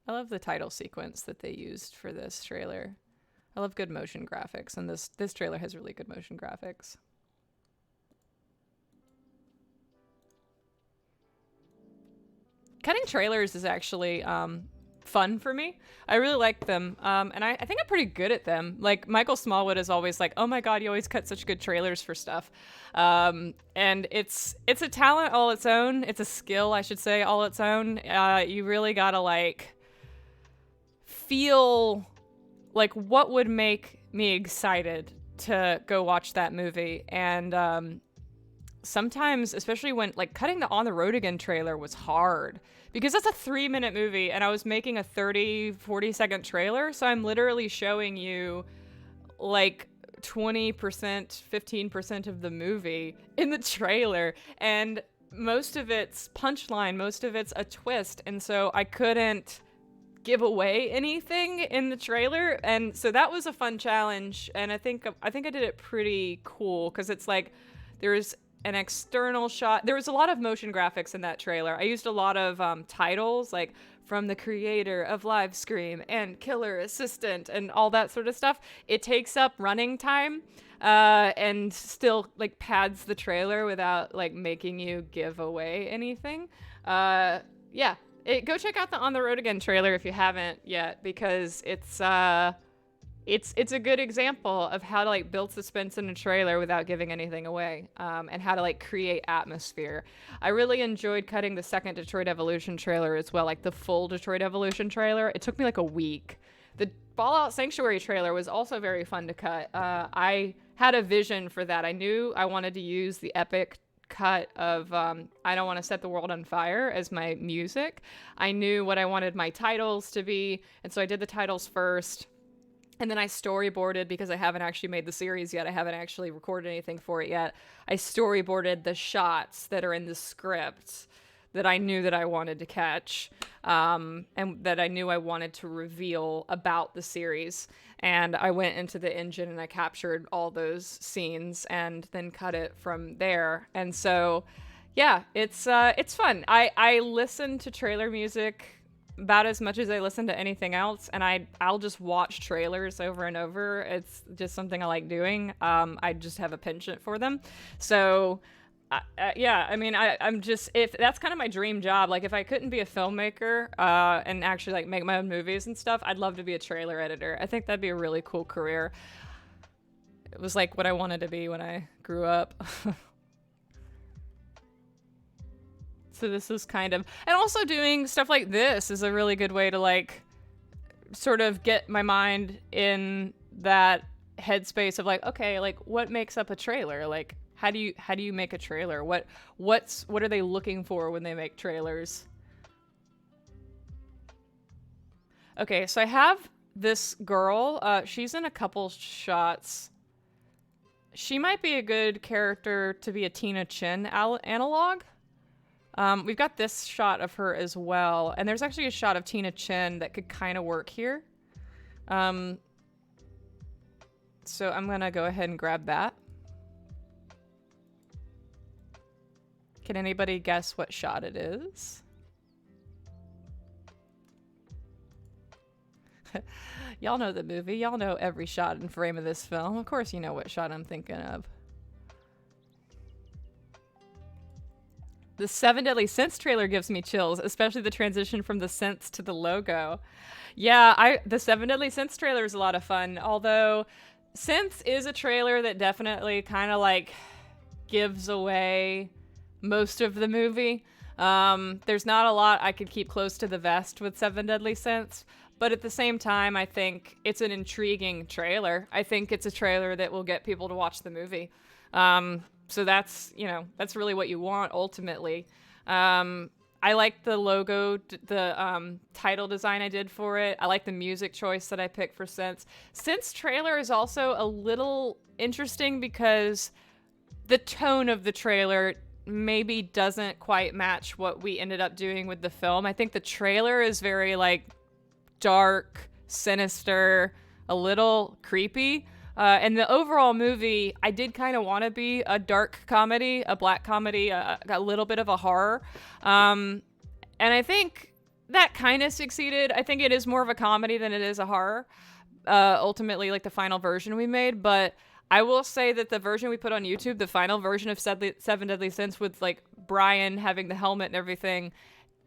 I love the title sequence that they used for this trailer. I love good motion graphics, and this trailer has really good motion graphics. Cutting trailers is actually fun for me. I really like them, and I think I'm pretty good at them. Like Michael Smallwood is always like, "Oh my god, you always cut such good trailers for stuff," and it's a talent all its own. It's a skill, I should say, all its own. You really gotta like feel like what would make me excited to go watch that movie, and sometimes, especially when like cutting the On the Road Again trailer was hard because that's a 3-minute movie and I was making a 40 second trailer. So I'm literally showing you like 20%, 15% of the movie in the trailer, and most of it's punchline, most of it's a twist, and so I couldn't give away anything in the trailer, and so that was a fun challenge, and I think I did it pretty cool, because it's like there's an external shot. There was a lot of motion graphics in that trailer. I used a lot of titles, like from the creator of Live Scream and Killer Assistant and all that sort of stuff. It takes up running time and still like pads the trailer without like making you give away anything. Yeah. Go check out the On the Road Again trailer if you haven't yet, because it's a good example of how to like build suspense in a trailer without giving anything away, and how to like create atmosphere. I really enjoyed cutting the second Detroit Evolution trailer as well, like the full Detroit Evolution trailer. It took me like a week. The Fallout Sanctuary trailer was also very fun to cut. I had a vision for that. I knew I wanted to use the epic cut of I Don't Want to Set the World on Fire as my music. I knew what I wanted my titles to be, and so I did the titles first. And then I storyboarded, because I haven't actually made the series yet. I haven't actually recorded anything for it yet. I storyboarded the shots that are in the script that I knew that I wanted to catch, and that I knew I wanted to reveal about the series. And I went into the engine and I captured all those scenes and then cut it from there. And so, yeah, it's fun. I listen to trailer music about as much as I listen to anything else, and I'll just watch trailers over and over. It's just something I like doing. I just have a penchant for them. So yeah, I mean, I'm just, if that's kind of my dream job, like if I couldn't be a filmmaker and actually like make my own movies and stuff, I'd love to be a trailer editor. I think that'd be a really cool career. It was like what I wanted to be when I grew up. So this is kind of, and also doing stuff like this is a really good way to like sort of get my mind in that headspace of like, okay, like what makes up a trailer? Like how do you make a trailer? What are they looking for when they make trailers? Okay, so I have this girl. She's in a couple shots. She might be a good character to be a Tina Chin analog. We've got this shot of her as well, and there's actually a shot of Tina Chin that could kind of work here. So I'm gonna go ahead and grab that. Can anybody guess what shot it is? Y'all know the movie. Y'all know every shot and frame of this film. Of course you know what shot I'm thinking of. The Seven Deadly Sins trailer gives me chills, especially the transition from the scents to the logo. Yeah, the Seven Deadly Sins trailer is a lot of fun, although Synths is a trailer that definitely kind of like gives away most of the movie. There's not a lot I could keep close to the vest with Seven Deadly Sins, but at the same time, I think it's an intriguing trailer. I think it's a trailer that will get people to watch the movie. So that's really what you want ultimately. I like the logo, the title design I did for it. I like the music choice that I picked for Synths. Synths trailer is also a little interesting because the tone of the trailer maybe doesn't quite match what we ended up doing with the film. I think the trailer is very like dark, sinister, a little creepy. And the overall movie, I did kind of want to be a dark comedy, a black comedy, a little bit of a horror. And I think that kind of succeeded. I think it is more of a comedy than it is a horror, ultimately, like the final version we made. But I will say that the version we put on YouTube, the final version of Seven Deadly Sins with like Brian having the helmet and everything,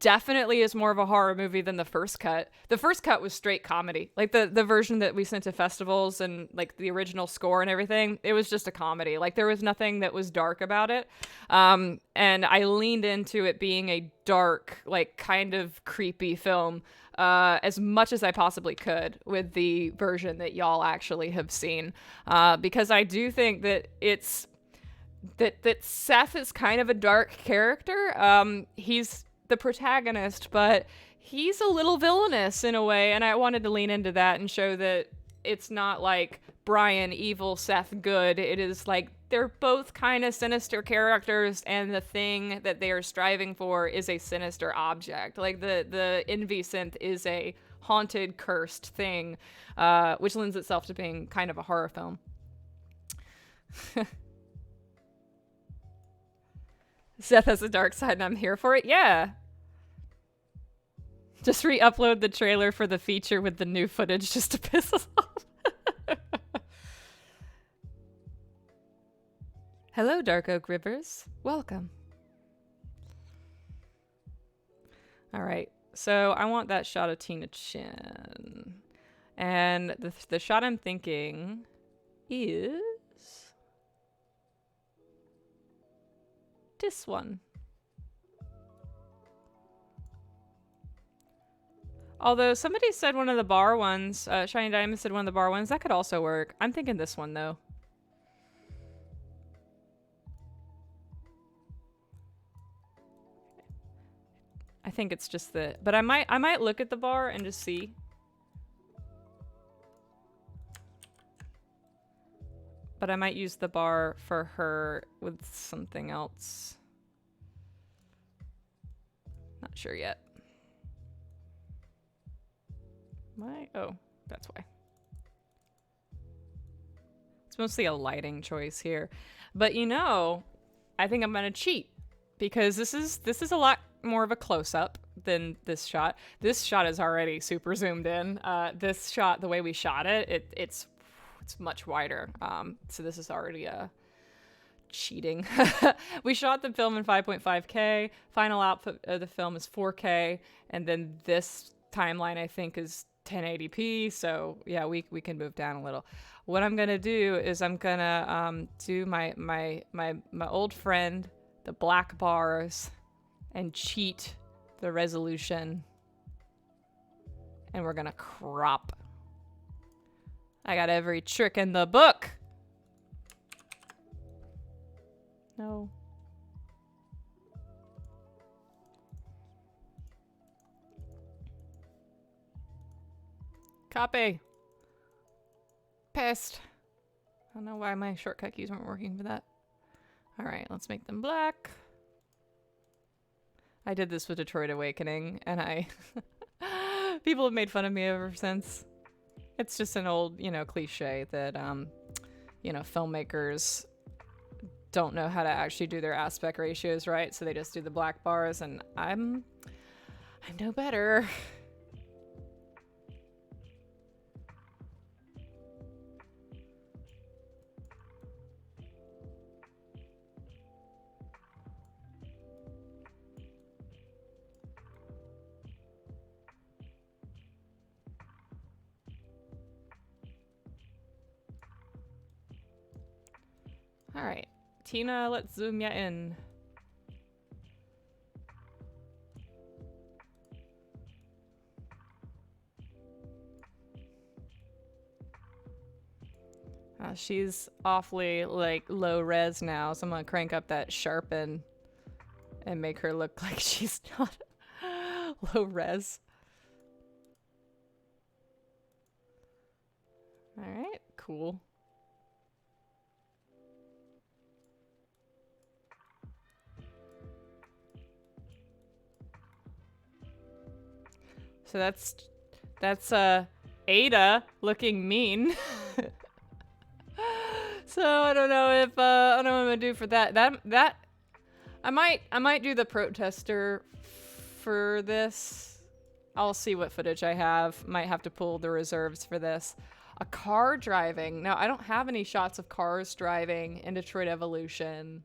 definitely is more of a horror movie than the first cut. The first cut was straight comedy. Like the version that we sent to festivals and like the original score and everything, it was just a comedy. Like there was nothing that was dark about it. And I leaned into it being a dark, like kind of creepy film as much as I possibly could with the version that y'all actually have seen. Because I do think that that Seth is kind of a dark character. He's the protagonist, but he's a little villainous in a way, and I wanted to lean into that and show that it's not like Brian evil, Seth good. It is like they're both kind of sinister characters, and the thing that they are striving for is a sinister object. Like the Envy Synth is a haunted, cursed thing, which lends itself to being kind of a horror film. Seth has a dark side and I'm here for it. Yeah. Just re-upload the trailer for the feature with the new footage just to piss us off. Hello, Dark Oak Rivers. Welcome. All right. So I want that shot of Tina Chin. And the shot I'm thinking is this one. Although somebody said one of the bar ones, Shiny Diamond said one of the bar ones, that could also work. I'm thinking this one though. I think it's just the, but I might look at the bar and just see. But I might use the bar for her with something else. Not sure yet. Why? Oh, that's why. It's mostly a lighting choice here. But you know, I think I'm gonna cheat because this is a lot more of a close-up than this shot. This shot is already super zoomed in. This shot, the way we shot it, it's much wider. So this is already cheating. We shot the film in 5.5K. Final output of the film is 4K, and then this timeline I think is 1080p. So yeah, we can move down a little. What I'm gonna do is I'm gonna do my old friend, the black bars, and cheat the resolution. And we're gonna crop. I got every trick in the book. No. Copy. Paste. I don't know why my shortcut keys weren't working for that. All right, let's make them black. I did this with Detroit Awakening, and people have made fun of me ever since. It's just an old, cliche that, filmmakers don't know how to actually do their aspect ratios right, so they just do the black bars, and I'm no better. All right, Tina, let's zoom ya in. She's awfully low res now, so I'm gonna crank up that sharpen and make her look like she's not low res. All right, cool. So that's Ada looking mean. So I don't know if I don't know what I'm gonna do for that. That I might do the protester for this. I'll see what footage I have. Might have to pull the reserves for this. A car driving. Now I don't have any shots of cars driving in Detroit Evolution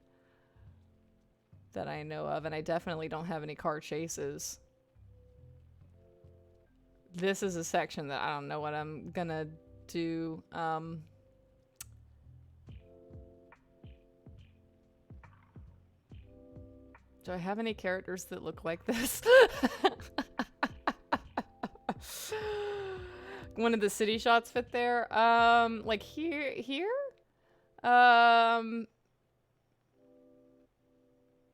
that I know of, and I definitely don't have any car chases. This is a section that I don't know what I'm gonna do. Do I have any characters that look like this? One of the city shots fit there. Like here?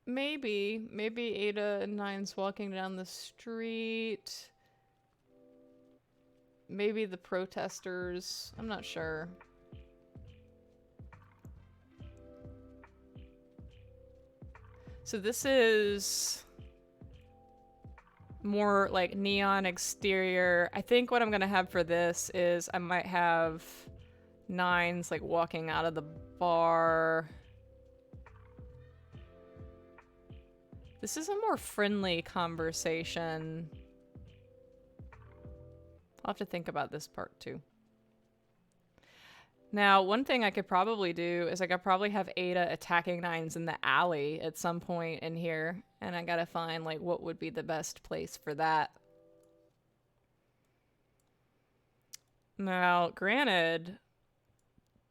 Maybe Ada and Nine's walking down the street. Maybe the protesters. I'm not sure. So this is more like neon exterior. I think what I'm gonna have for this is I might have Nines like walking out of the bar. This is a more friendly conversation. I'll have to think about this part too. Now, one thing I could probably do is I could probably have Ada attacking Nines in the alley at some point in here. And I gotta find like what would be the best place for that. Now, granted,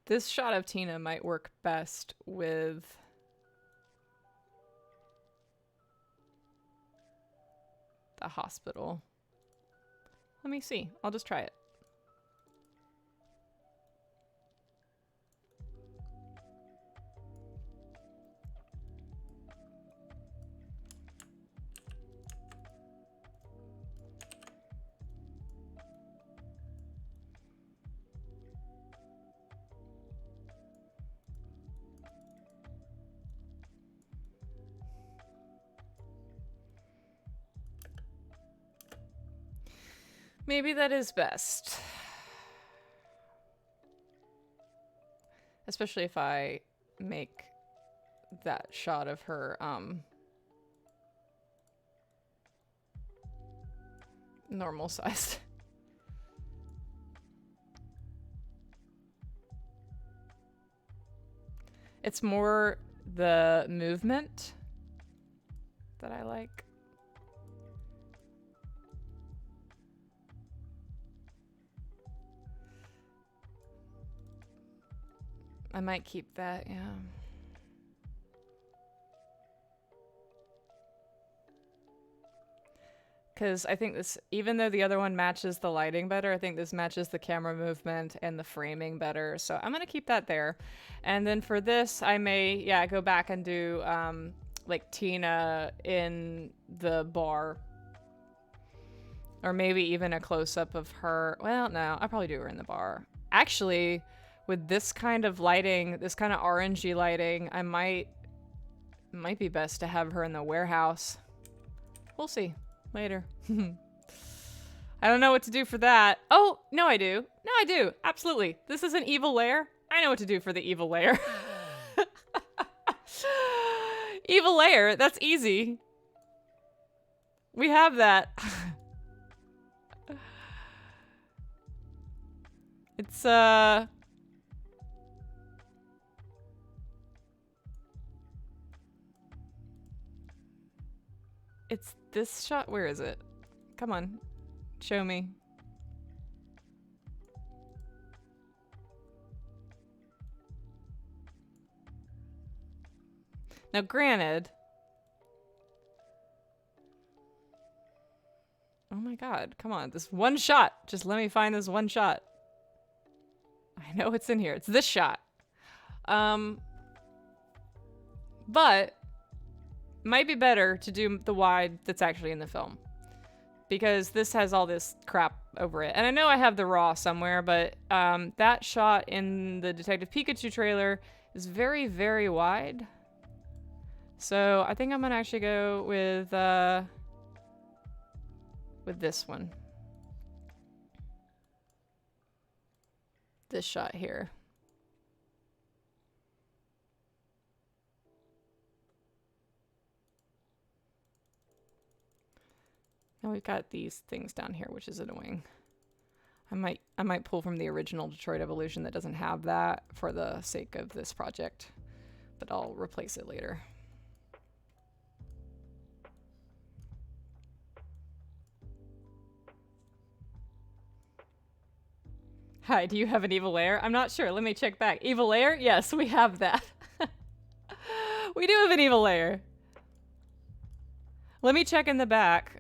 this shot of Tina might work best with the hospital. Let me see. I'll just try it. Maybe that is best. Especially if I make that shot of her, normal sized. It's more the movement that I like. I might keep that, yeah. Because I think this, even though the other one matches the lighting better, I think this matches the camera movement and the framing better. So I'm going to keep that there. And then for this, I may, yeah, go back and do like Tina in the bar. Or maybe even a close-up of her. Well, no, I'll probably do her in the bar. Actually, with this kind of lighting, this kind of orangey lighting, I might be best to have her in the warehouse. We'll see later. I don't know what to do for that. Oh, no, I do. No, I do. Absolutely. This is an evil lair. I know what to do for the evil lair. Evil lair. That's easy. We have that. It's, it's this shot. Where is it? Come on. Show me. Now, granted. Oh my god. Come on. This one shot. Just let me find this one shot. I know it's in here. It's this shot. But might be better to do the wide that's actually in the film. Because this has all this crap over it. And I know I have the raw somewhere, but that shot in the Detective Pikachu trailer is very, very wide. So I think I'm gonna actually go with this one. This shot here. Now we've got these things down here, which is annoying. I might pull from the original Detroit Evolution that doesn't have that for the sake of this project, but I'll replace it later. Hi, do you have an evil lair? I'm not sure. Let me check back. Evil lair? Yes, we have that. We do have an evil lair. Let me check in the back.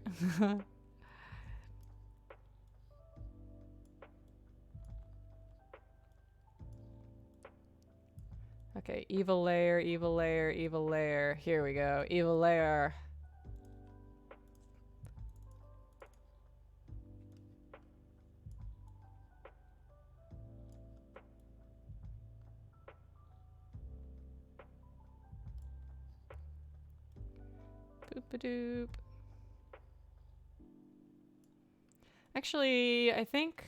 Okay, evil lair, evil lair, evil lair. Here we go. Evil lair. Boop-a-doop. Actually, I think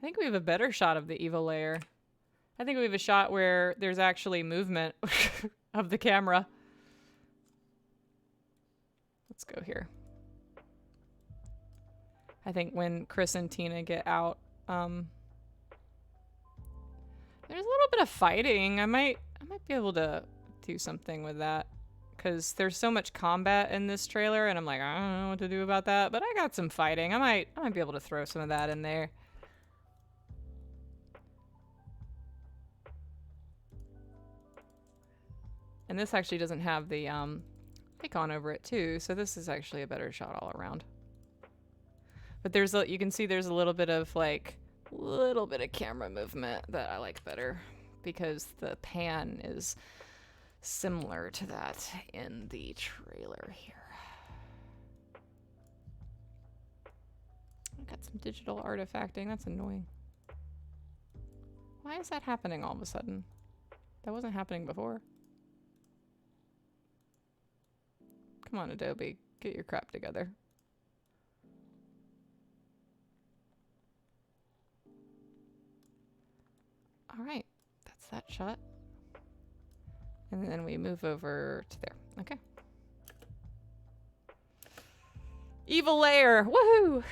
we have a better shot of the evil layer. I think we have a shot where there's actually movement of the camera. Let's go here. I think when Chris and Tina get out, there's a little bit of fighting. I might be able to do something with that because there's so much combat in this trailer, and I'm like, I don't know what to do about that. But I got some fighting. I might be able to throw some of that in there. And this actually doesn't have the icon over it too, so this is actually a better shot all around. But there's you can see there's a little bit of camera movement that I like better because the pan is similar to that in the trailer here. I got some digital artifacting. That's annoying. Why is that happening all of a sudden? That wasn't happening before. Come on, Adobe. Get your crap together. Alright. That's that shot. And then we move over to there. Okay. Evil layer! Woohoo!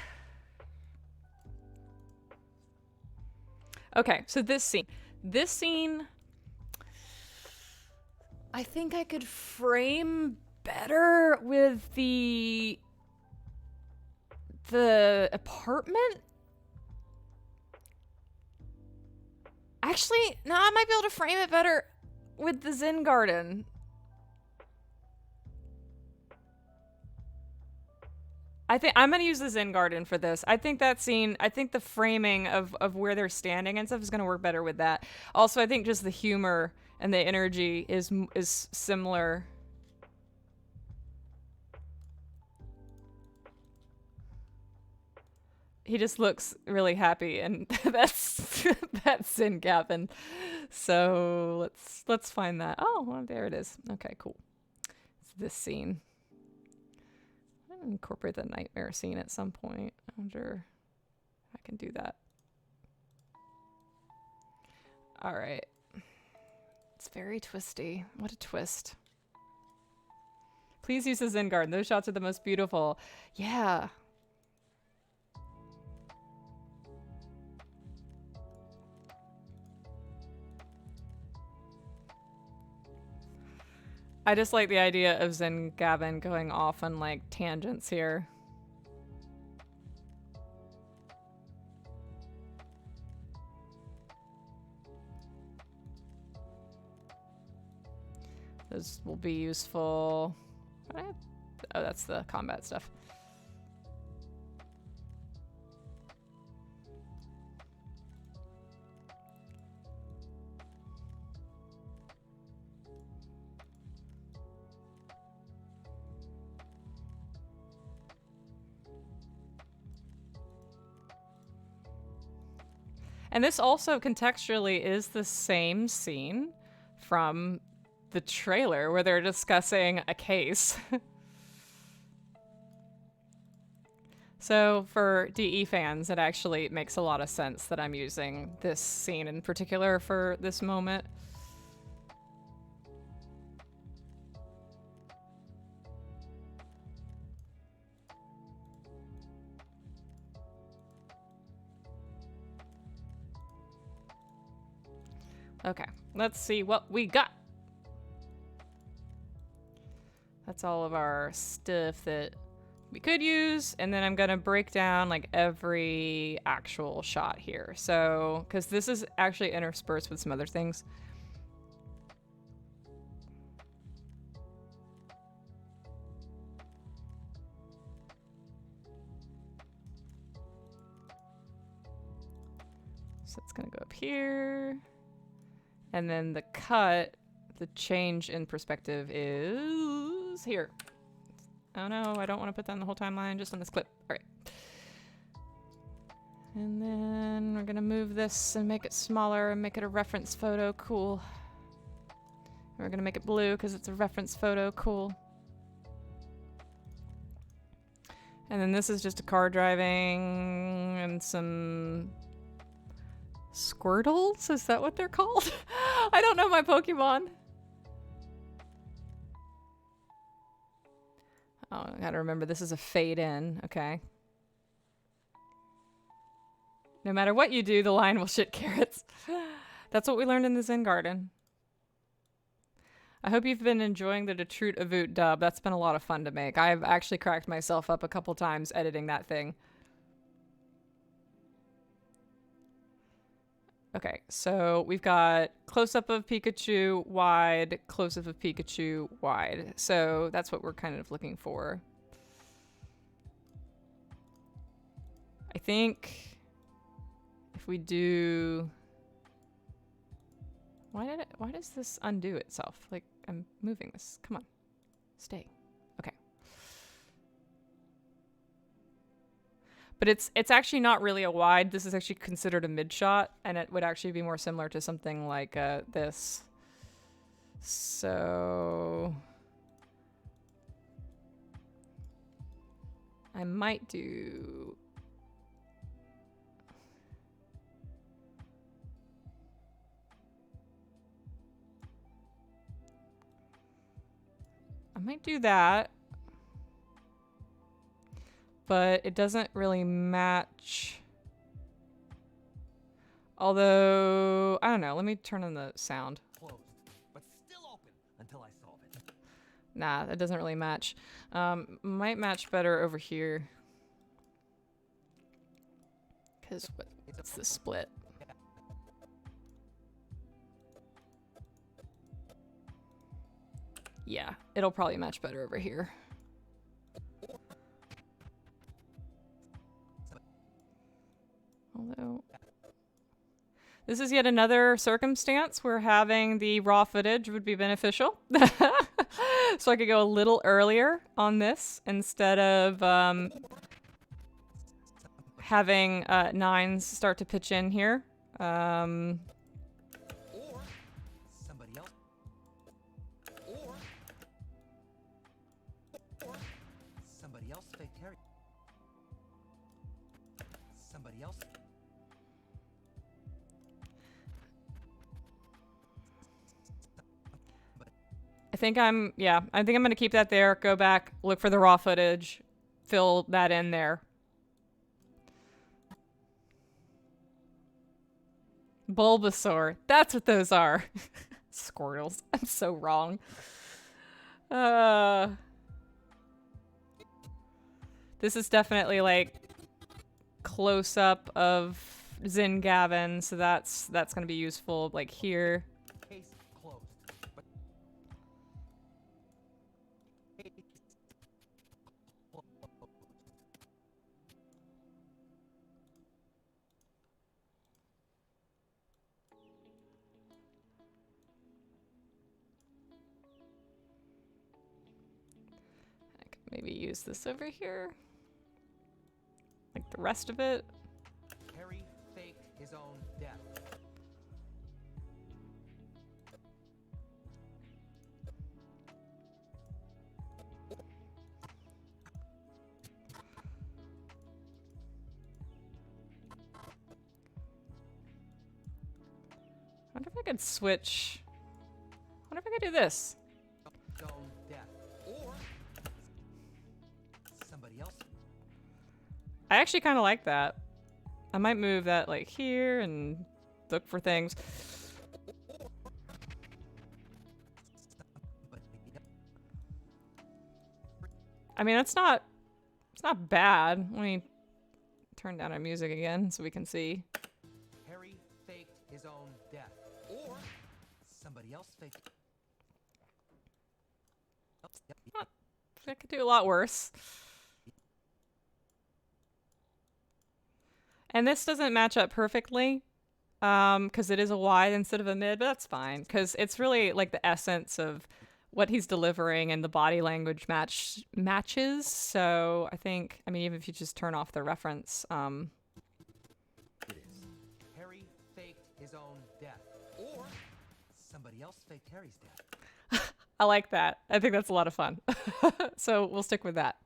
Okay, so this scene, I think I could frame better with the apartment. Actually, no, I might be able to frame it better with the Zen garden. I think I'm gonna use the Zen garden for this. I think that scene, I think the framing of where they're standing and stuff is gonna work better with that. Also, I think just the humor and the energy is similar. He just looks really happy, and that's Zen Gavin. So let's find that. Oh, well, there it is. Okay, cool. It's this scene. I'm gonna incorporate the nightmare scene at some point. I wonder if I can do that. All right. It's very twisty. What a twist. Please use the Zen garden. Those shots are the most beautiful. Yeah. I just like the idea of Zen Gavin going off on like tangents here. Those will be useful. What do I have? Oh, that's the combat stuff. And this also contextually is the same scene from the trailer where they're discussing a case. So for DE fans, it actually makes a lot of sense that I'm using this scene in particular for this moment. Okay, let's see what we got. That's all of our stuff that we could use, and then I'm gonna break down like every actual shot here. So, because this is actually interspersed with some other things. So it's gonna go up here. And then the cut, the change in perspective is here. Oh no, I don't want to put that in the whole timeline, just on this clip. All right. And then we're gonna move this and make it smaller and make it a reference photo. Cool. We're gonna make it blue because it's a reference photo. Cool. And then this is just a car driving and some Squirtles? Is that what they're called? I don't know my Pokemon. Oh, I gotta remember this is a fade in. Okay. No matter what you do, the lion will shit carrots. That's what we learned in the Zen Garden. I hope you've been enjoying the Detroit Avoot dub. That's been a lot of fun to make. I've actually cracked myself up a couple times editing that thing. Okay, so we've got close-up of Pikachu, wide, close-up of Pikachu, wide. So that's what we're kind of looking for. I think if we do... Why does this undo itself? Like, I'm moving this. Come on. Stay. Okay. But it's actually not really a wide. This is actually considered a mid shot, and it would actually be more similar to something like this. So I might do... I might do that. But it doesn't really match. Although, I don't know. Let me turn on the sound.
Closed, but still open until I solve it.
Nah, that doesn't really match. Might match better over here. Because what's the split? Yeah, it'll probably match better over here. Although, this is yet another circumstance where having the raw footage would be beneficial. So I could go a little earlier on this instead of having nines start to pitch in here.
Or somebody else. Or somebody else faked Harry. Somebody else.
I think I'm gonna keep that there, go back, look for the raw footage, fill that in there. Bulbasaur, that's what those are. Squirtles, I'm so wrong. This is definitely like close up of Zen Gavin, so that's gonna be useful like here.
Case closed. But case closed.
I could maybe use this over here. Like the rest of it.
Harry faked his own death.
I wonder if I could switch. I wonder if I could do this.
His own death. Or somebody else.
I actually kind of like that. I might move that like here and look for things. I mean, it's not bad. Let me turn down our music again so we can see.
Harry faked his own death. Or somebody else faked.
I could do a lot worse. And this doesn't match up perfectly because it is a wide instead of a mid, but that's fine because it's really like the essence of what he's delivering and the body language matches. So I think, I mean, even if you just turn off the reference,
It is. Harry faked his own death. Or somebody else faked Harry's death.
I like that. I think that's a lot of fun. So we'll stick with that.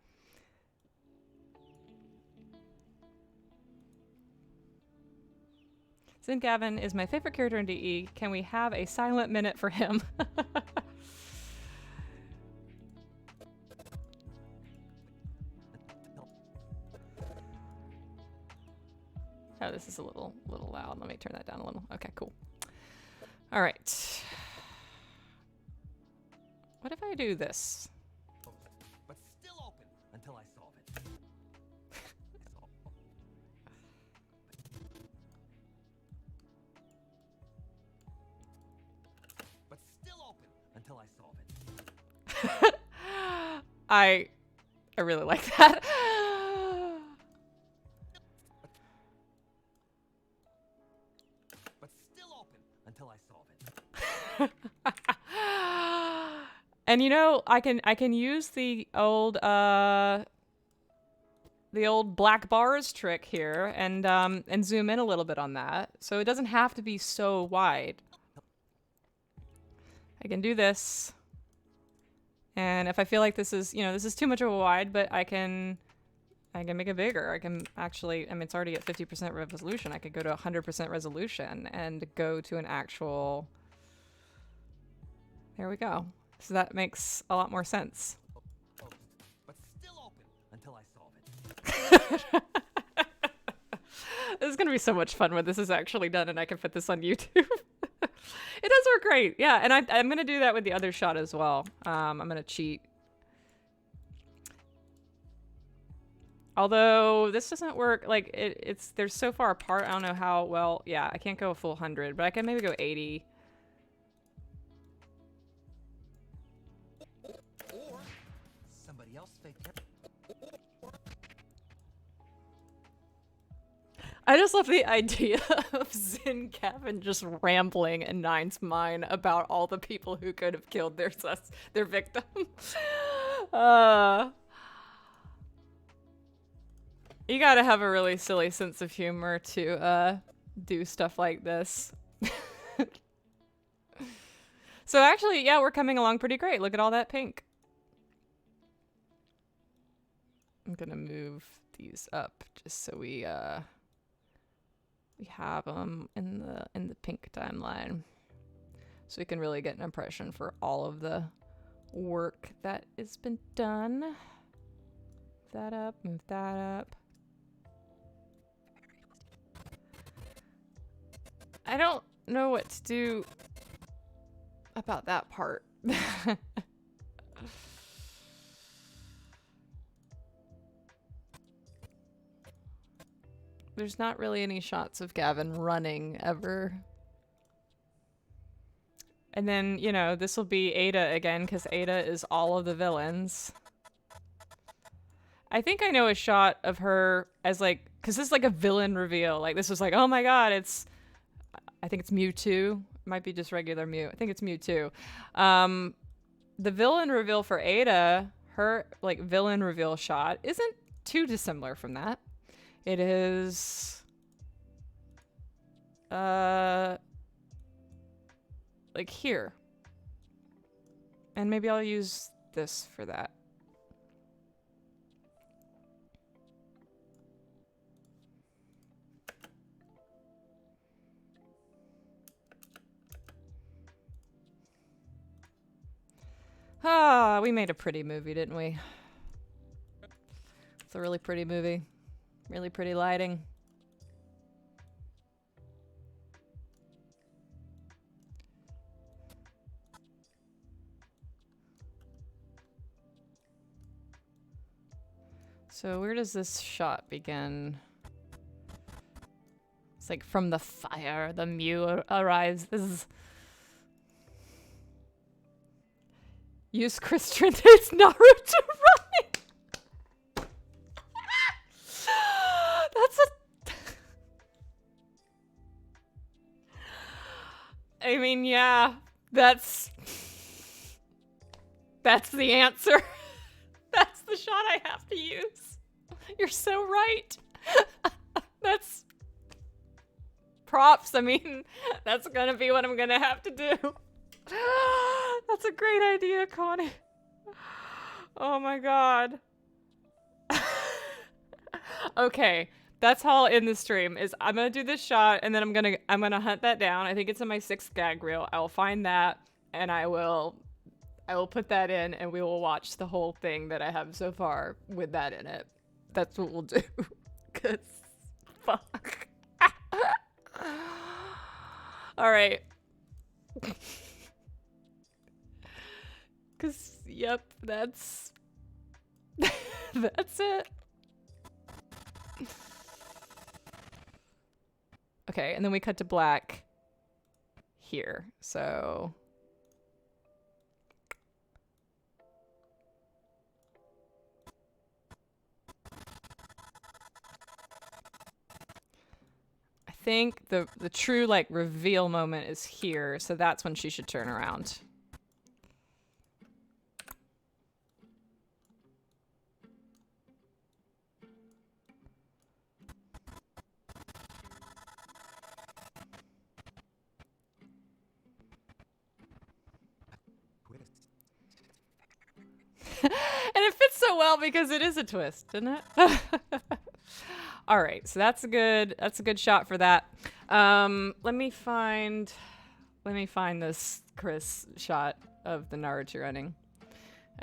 Zen Gavin is my favorite character in DE. Can we have a silent minute for him? Oh, this is a little loud. Let me turn that down a little. Okay, cool. All right. What if I do this?
But still open until I solve it. But still open until I solve it.
I really like that.
But still open until I solve it.
And you know, I can use the old black bars trick here and zoom in a little bit on that. So it doesn't have to be so wide. I can do this. And if I feel like this is, you know, this is too much of a wide, but I can make it bigger. I can actually, I mean, it's already at 50% resolution. I could go to 100% resolution and go to an actual, there we go. So that makes a lot more sense.
But still open until I solve it.
This is going to be so much fun when this is actually done and I can put this on YouTube. It does work great. Yeah, and I'm going to do that with the other shot as well. I'm going to cheat. Although this doesn't work, like they're so far apart. I don't know how well. Yeah, I can't go a full 100, but I can maybe go 80.
Or somebody else faked it.
I just love the idea of Zen Gavin just rambling in Nine's mind about all the people who could have killed their victim. You gotta have a really silly sense of humor to do stuff like this. So actually, yeah, we're coming along pretty great. Look at all that pink. I'm gonna move these up just so we have them in the pink timeline, so we can really get an impression for all of the work that has been done. Move that up, move that up. I don't know what to do about that part. There's not really any shots of Gavin running ever. And then, you know, this will be Ada again, because Ada is all of the villains. I think I know a shot of her as like, because this is like a villain reveal. Like, this was like, oh my god, I think it's Mewtwo. It might be just regular Mew. I think it's Mewtwo. The villain reveal for Ada, her like villain reveal shot, isn't too dissimilar from that. It is like here. And maybe I'll use this for that. Ah, we made a pretty movie, didn't we? It's a really pretty movie. Really pretty lighting. So where does this shot begin? It's like from the fire, the Mew arrives. This is... Use Chris Trente's Naruto running! That's a... I mean, yeah, that's the answer. That's the shot I have to use. You're so right. That's props. I mean, that's gonna be what I'm gonna have to do. That's a great idea, Connie. Oh my god. Okay, That's how I'll end the stream. Is I'm gonna do this shot and then I'm gonna hunt that down. I think it's in my 6th gag reel. I will find that and I will put that in and we will watch the whole thing that I have so far with that in it. That's what we'll do. Cause fuck. All right. Cause yep, that's that's it. Okay, and then we cut to black here. So I think the true like reveal moment is here, so that's when she should turn around. And it fits so well because it is a twist, isn't it? All right, so that's a good shot for that. Let me find this Chris shot of the Naruto running.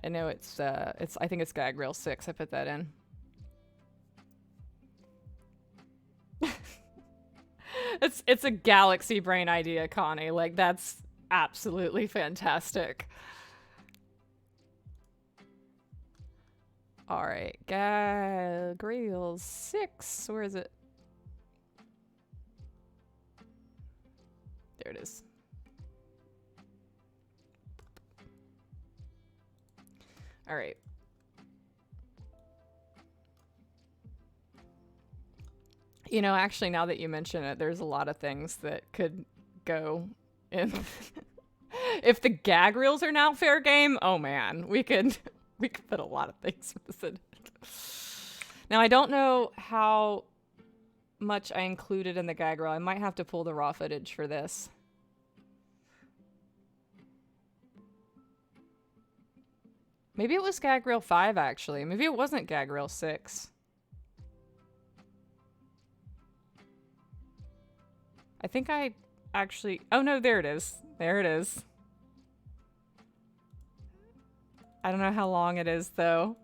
I know it's I think it's gag reel 6. I put that in. It's a galaxy brain idea, Connie. Like that's absolutely fantastic. All right, gag reel 6. Where is it? There it is. All right. You know, actually, now that you mention it, there's a lot of things that could go in. If the gag reels are now fair game, oh man, we could put a lot of things with this in. Now, I don't know how much I included in the gag reel. I might have to pull the raw footage for this. Maybe it was gag reel 5, actually. Maybe it wasn't gag reel 6. I think I actually... Oh, no, there it is. There it is. I don't know how long it is, though.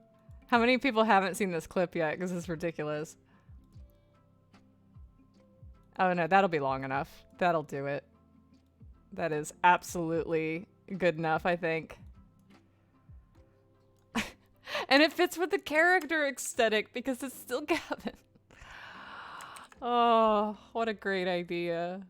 How many people haven't seen this clip yet? Because it's ridiculous. Oh, no, that'll be long enough. That'll do it. That is absolutely good enough, I think. And it fits with the character aesthetic because it's still Gavin. Oh, what a great idea.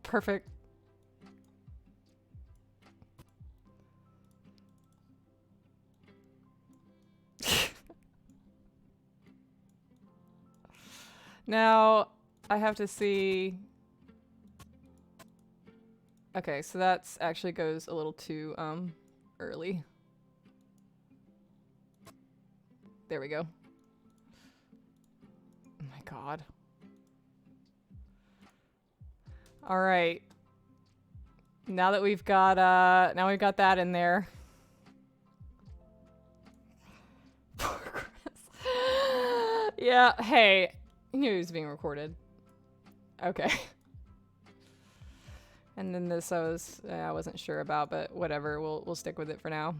Perfect. Now, I have to see... Okay, so that's actually goes a little too, early. There we go. Oh my god. Alright. Now that we've got, now we've got that in there. Poor Chris. Yeah, hey. You knew he was being recorded. Okay. And then this I wasn't sure about, but whatever. We'll stick with it for now.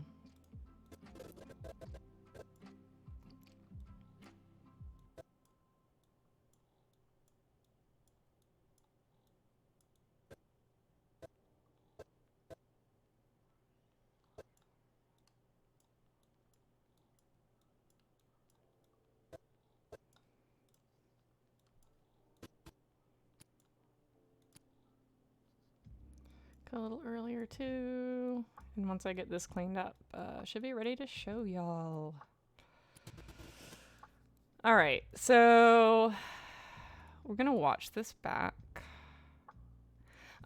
A little earlier too. And once I get this cleaned up, should be ready to show y'all. All right, so we're gonna watch this back.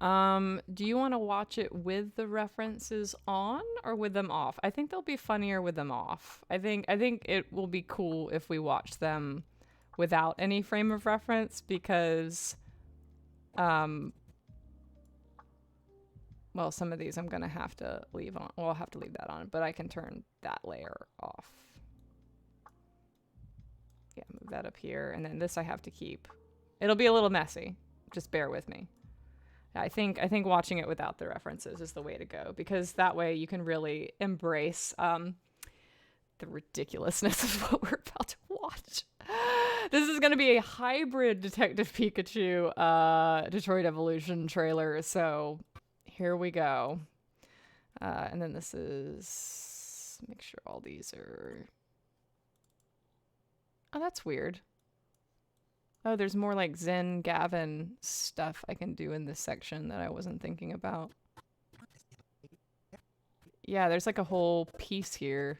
Do you want to watch it with the references on or with them off? I think they'll be funnier with them off. I think it will be cool if we watch them without any frame of reference because Well, some of these I'm gonna have to leave on. Well, I'll have to leave that on, but I can turn that layer off. Yeah, move that up here, and then this I have to keep. It'll be a little messy. Just bear with me. I think watching it without the references is the way to go, because that way you can really embrace the ridiculousness of what we're about to watch. This is going to be a hybrid Detective Pikachu Detroit Evolution trailer, so here we go. And then this is... Make sure all these are... Oh, that's weird. Oh, there's more like Zen Gavin stuff I can do in this section that I wasn't thinking about. Yeah, there's like a whole piece here.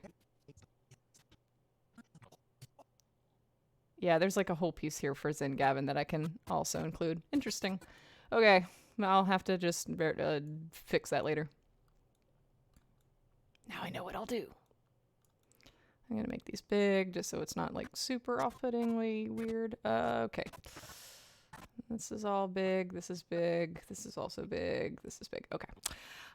Yeah, there's like a whole piece here for Zen Gavin that I can also include. Interesting. Okay, I'll have to just fix that later. Now I know what I'll do. I'm gonna make these big just so it's not like super off-puttingly weird. Okay. This is all big. This is big. This is also big. This is big. Okay.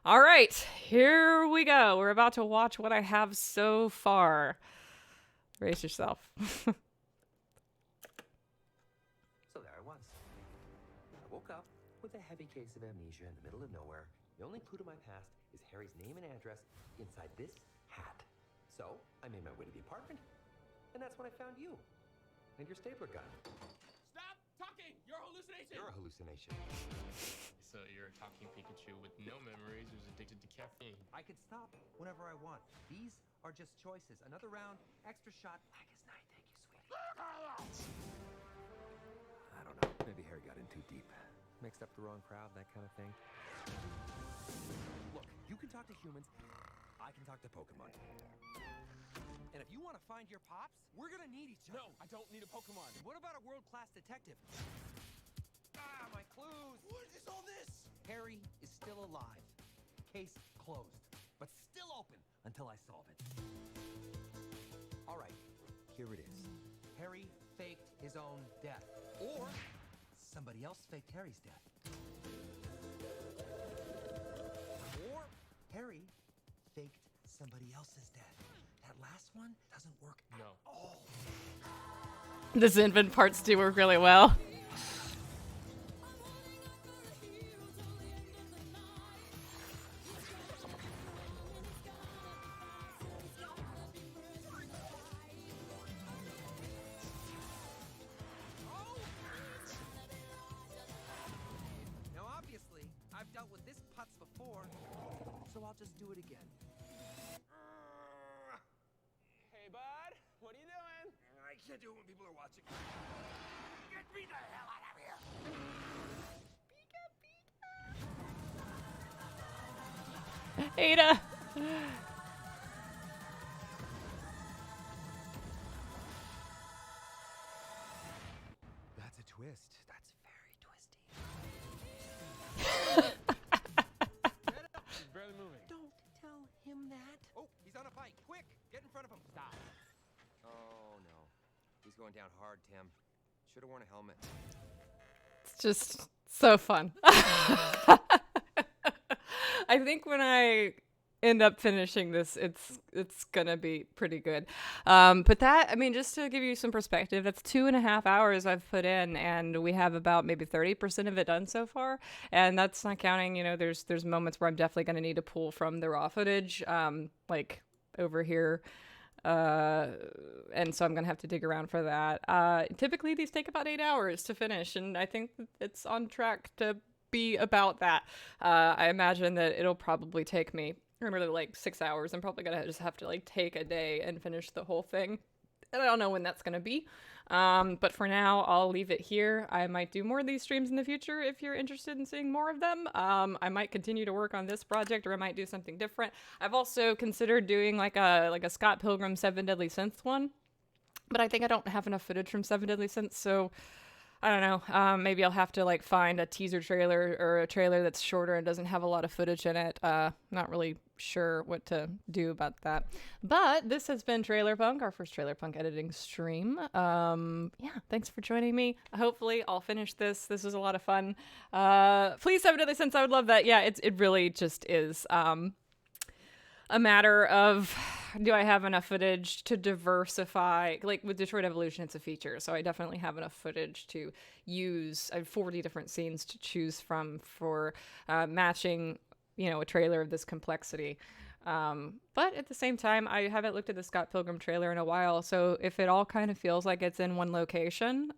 All right. Here we go. We're about to watch what I have so far. Brace yourself.
So there I was. I woke up with a heavy case of amnesia in the middle of nowhere. The only clue to my past is Harry's name and address inside this hat. So I made my way to the apartment, and that's when I found you and your stapler gun.
Stop talking! You're a hallucination!
You're a hallucination.
So you're a talking Pikachu with no memories who's addicted to caffeine.
I can stop whenever I want. These are just choices. Another round, extra shot. Black as night. Thank you, sweetie. I don't know. Maybe Harry got in too deep. Mixed up the wrong crowd, that kind of thing. Look, you can talk to humans. I can talk to Pokemon. And if you want to find your pops, we're gonna need each other.
No, I don't need a Pokemon.
What about a world-class detective? Ah, my clues!
What is all this?
Harry is still alive. Case closed, but still open until I solve it. All right, here it is. Harry faked his own death. Or somebody else faked Harry's death. Or Harry faked somebody else's death. That last one doesn't work at all.
The Zinvin parts do work really well.
Now, obviously, I've dealt with this putz before, so I'll just do it again.
Hey, bud. What are you doing?
I can't do it when people are watching. Get me the hell out of here!
Ada!
That's a twist. That's very twisty.
He's barely moving.
Don't tell him that.
Oh, he's on a bike. Quick, get in front of him. Stop. Oh, no. He's going down hard, Tim. Should have worn a helmet.
It's just so fun. I think when I end up finishing this, it's gonna be pretty good. But that, I mean, just to give you some perspective, that's 2.5 hours I've put in, and we have about maybe 30% of it done so far. And that's not counting, you know, there's moments where I'm definitely gonna need to pull from the raw footage, like over here. And so I'm gonna have to dig around for that. Typically these take about 8 hours to finish, and I think it's on track to be about that. I imagine that it'll probably take me really like 6 hours. I'm probably gonna just have to like take a day and finish the whole thing. And I don't know when that's gonna be. But for now, I'll leave it here. I might do more of these streams in the future if you're interested in seeing more of them. I might continue to work on this project, or I might do something different. I've also considered doing like a Scott Pilgrim 7 Deadly Sins one, but I think I don't have enough footage from 7 Deadly Sins, so I don't know. Maybe I'll have to like find a teaser trailer or a trailer that's shorter and doesn't have a lot of footage in it. Not really sure what to do about that. But this has been Trailer Punk, our first Trailer Punk editing stream. Yeah, thanks for joining me. Hopefully I'll finish this. This was a lot of fun. Please have another sense. I would love that. Yeah, it really just is a matter of, do I have enough footage to diversify? Like with Detroit Evolution, it's a feature, so I definitely have enough footage to use. I have 40 different scenes to choose from for matching, a trailer of this complexity. But at the same time, I haven't looked at the Scott Pilgrim trailer in a while, so if it all kind of feels like it's in one location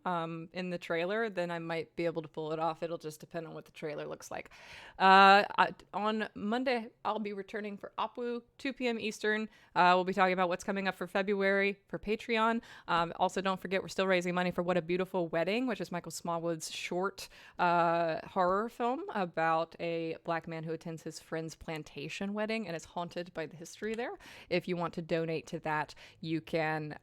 in the trailer, then I might be able to pull it off. It'll just depend on what the trailer looks like. On Monday, I'll be returning for Opwu, 2 p.m. Eastern. We'll be talking about what's coming up for February for Patreon. Also, don't forget, we're still raising money for What a Beautiful Wedding, which is Michael Smallwood's short horror film about a black man who attends his friend's plantation wedding and is haunted by the history there. If you want to donate to that, you can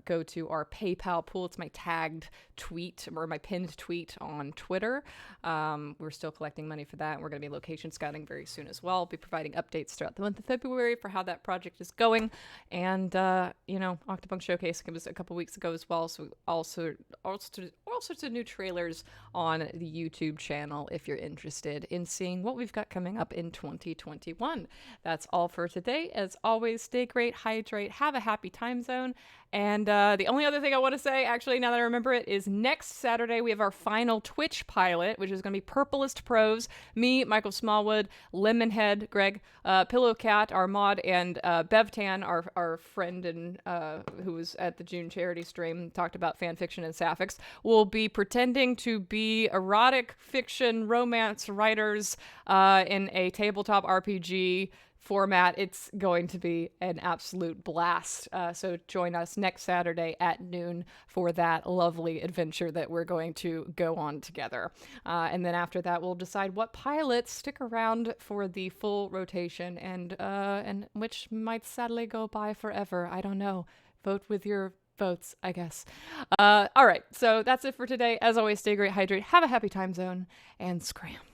go to our PayPal pool. It's my tagged tweet or my pinned tweet on Twitter. We're still collecting money for that. We're going to be location scouting very soon as well. I'll be providing updates throughout the month of February for how that project is going. And, Octopunk Showcase was a couple weeks ago as well. So all sorts of new trailers on the YouTube channel if you're interested in seeing what we've got coming up in 2021. That's all for today. As always, stay great, hydrate, have a happy time zone. And the only other thing I want to say, actually, now that I remember it, is next Saturday we have our final Twitch pilot, which is going to be Purplest Pros. Me, Michael Smallwood, Lemonhead, Greg, Pillow Cat, our mod, and Bevtan, our friend and who was at the June charity stream, talked about fan fiction and sapphics, will be pretending to be erotic fiction romance writers in a tabletop RPG format. It's going to be an absolute blast. So join us next Saturday at noon for that lovely adventure that we're going to go on together. And then after that, we'll decide what pilots stick around for the full rotation and which might sadly go by forever. I don't know. Vote with your votes, I guess. All right. So that's it for today. As always, stay great, hydrate, have a happy time zone, and scram.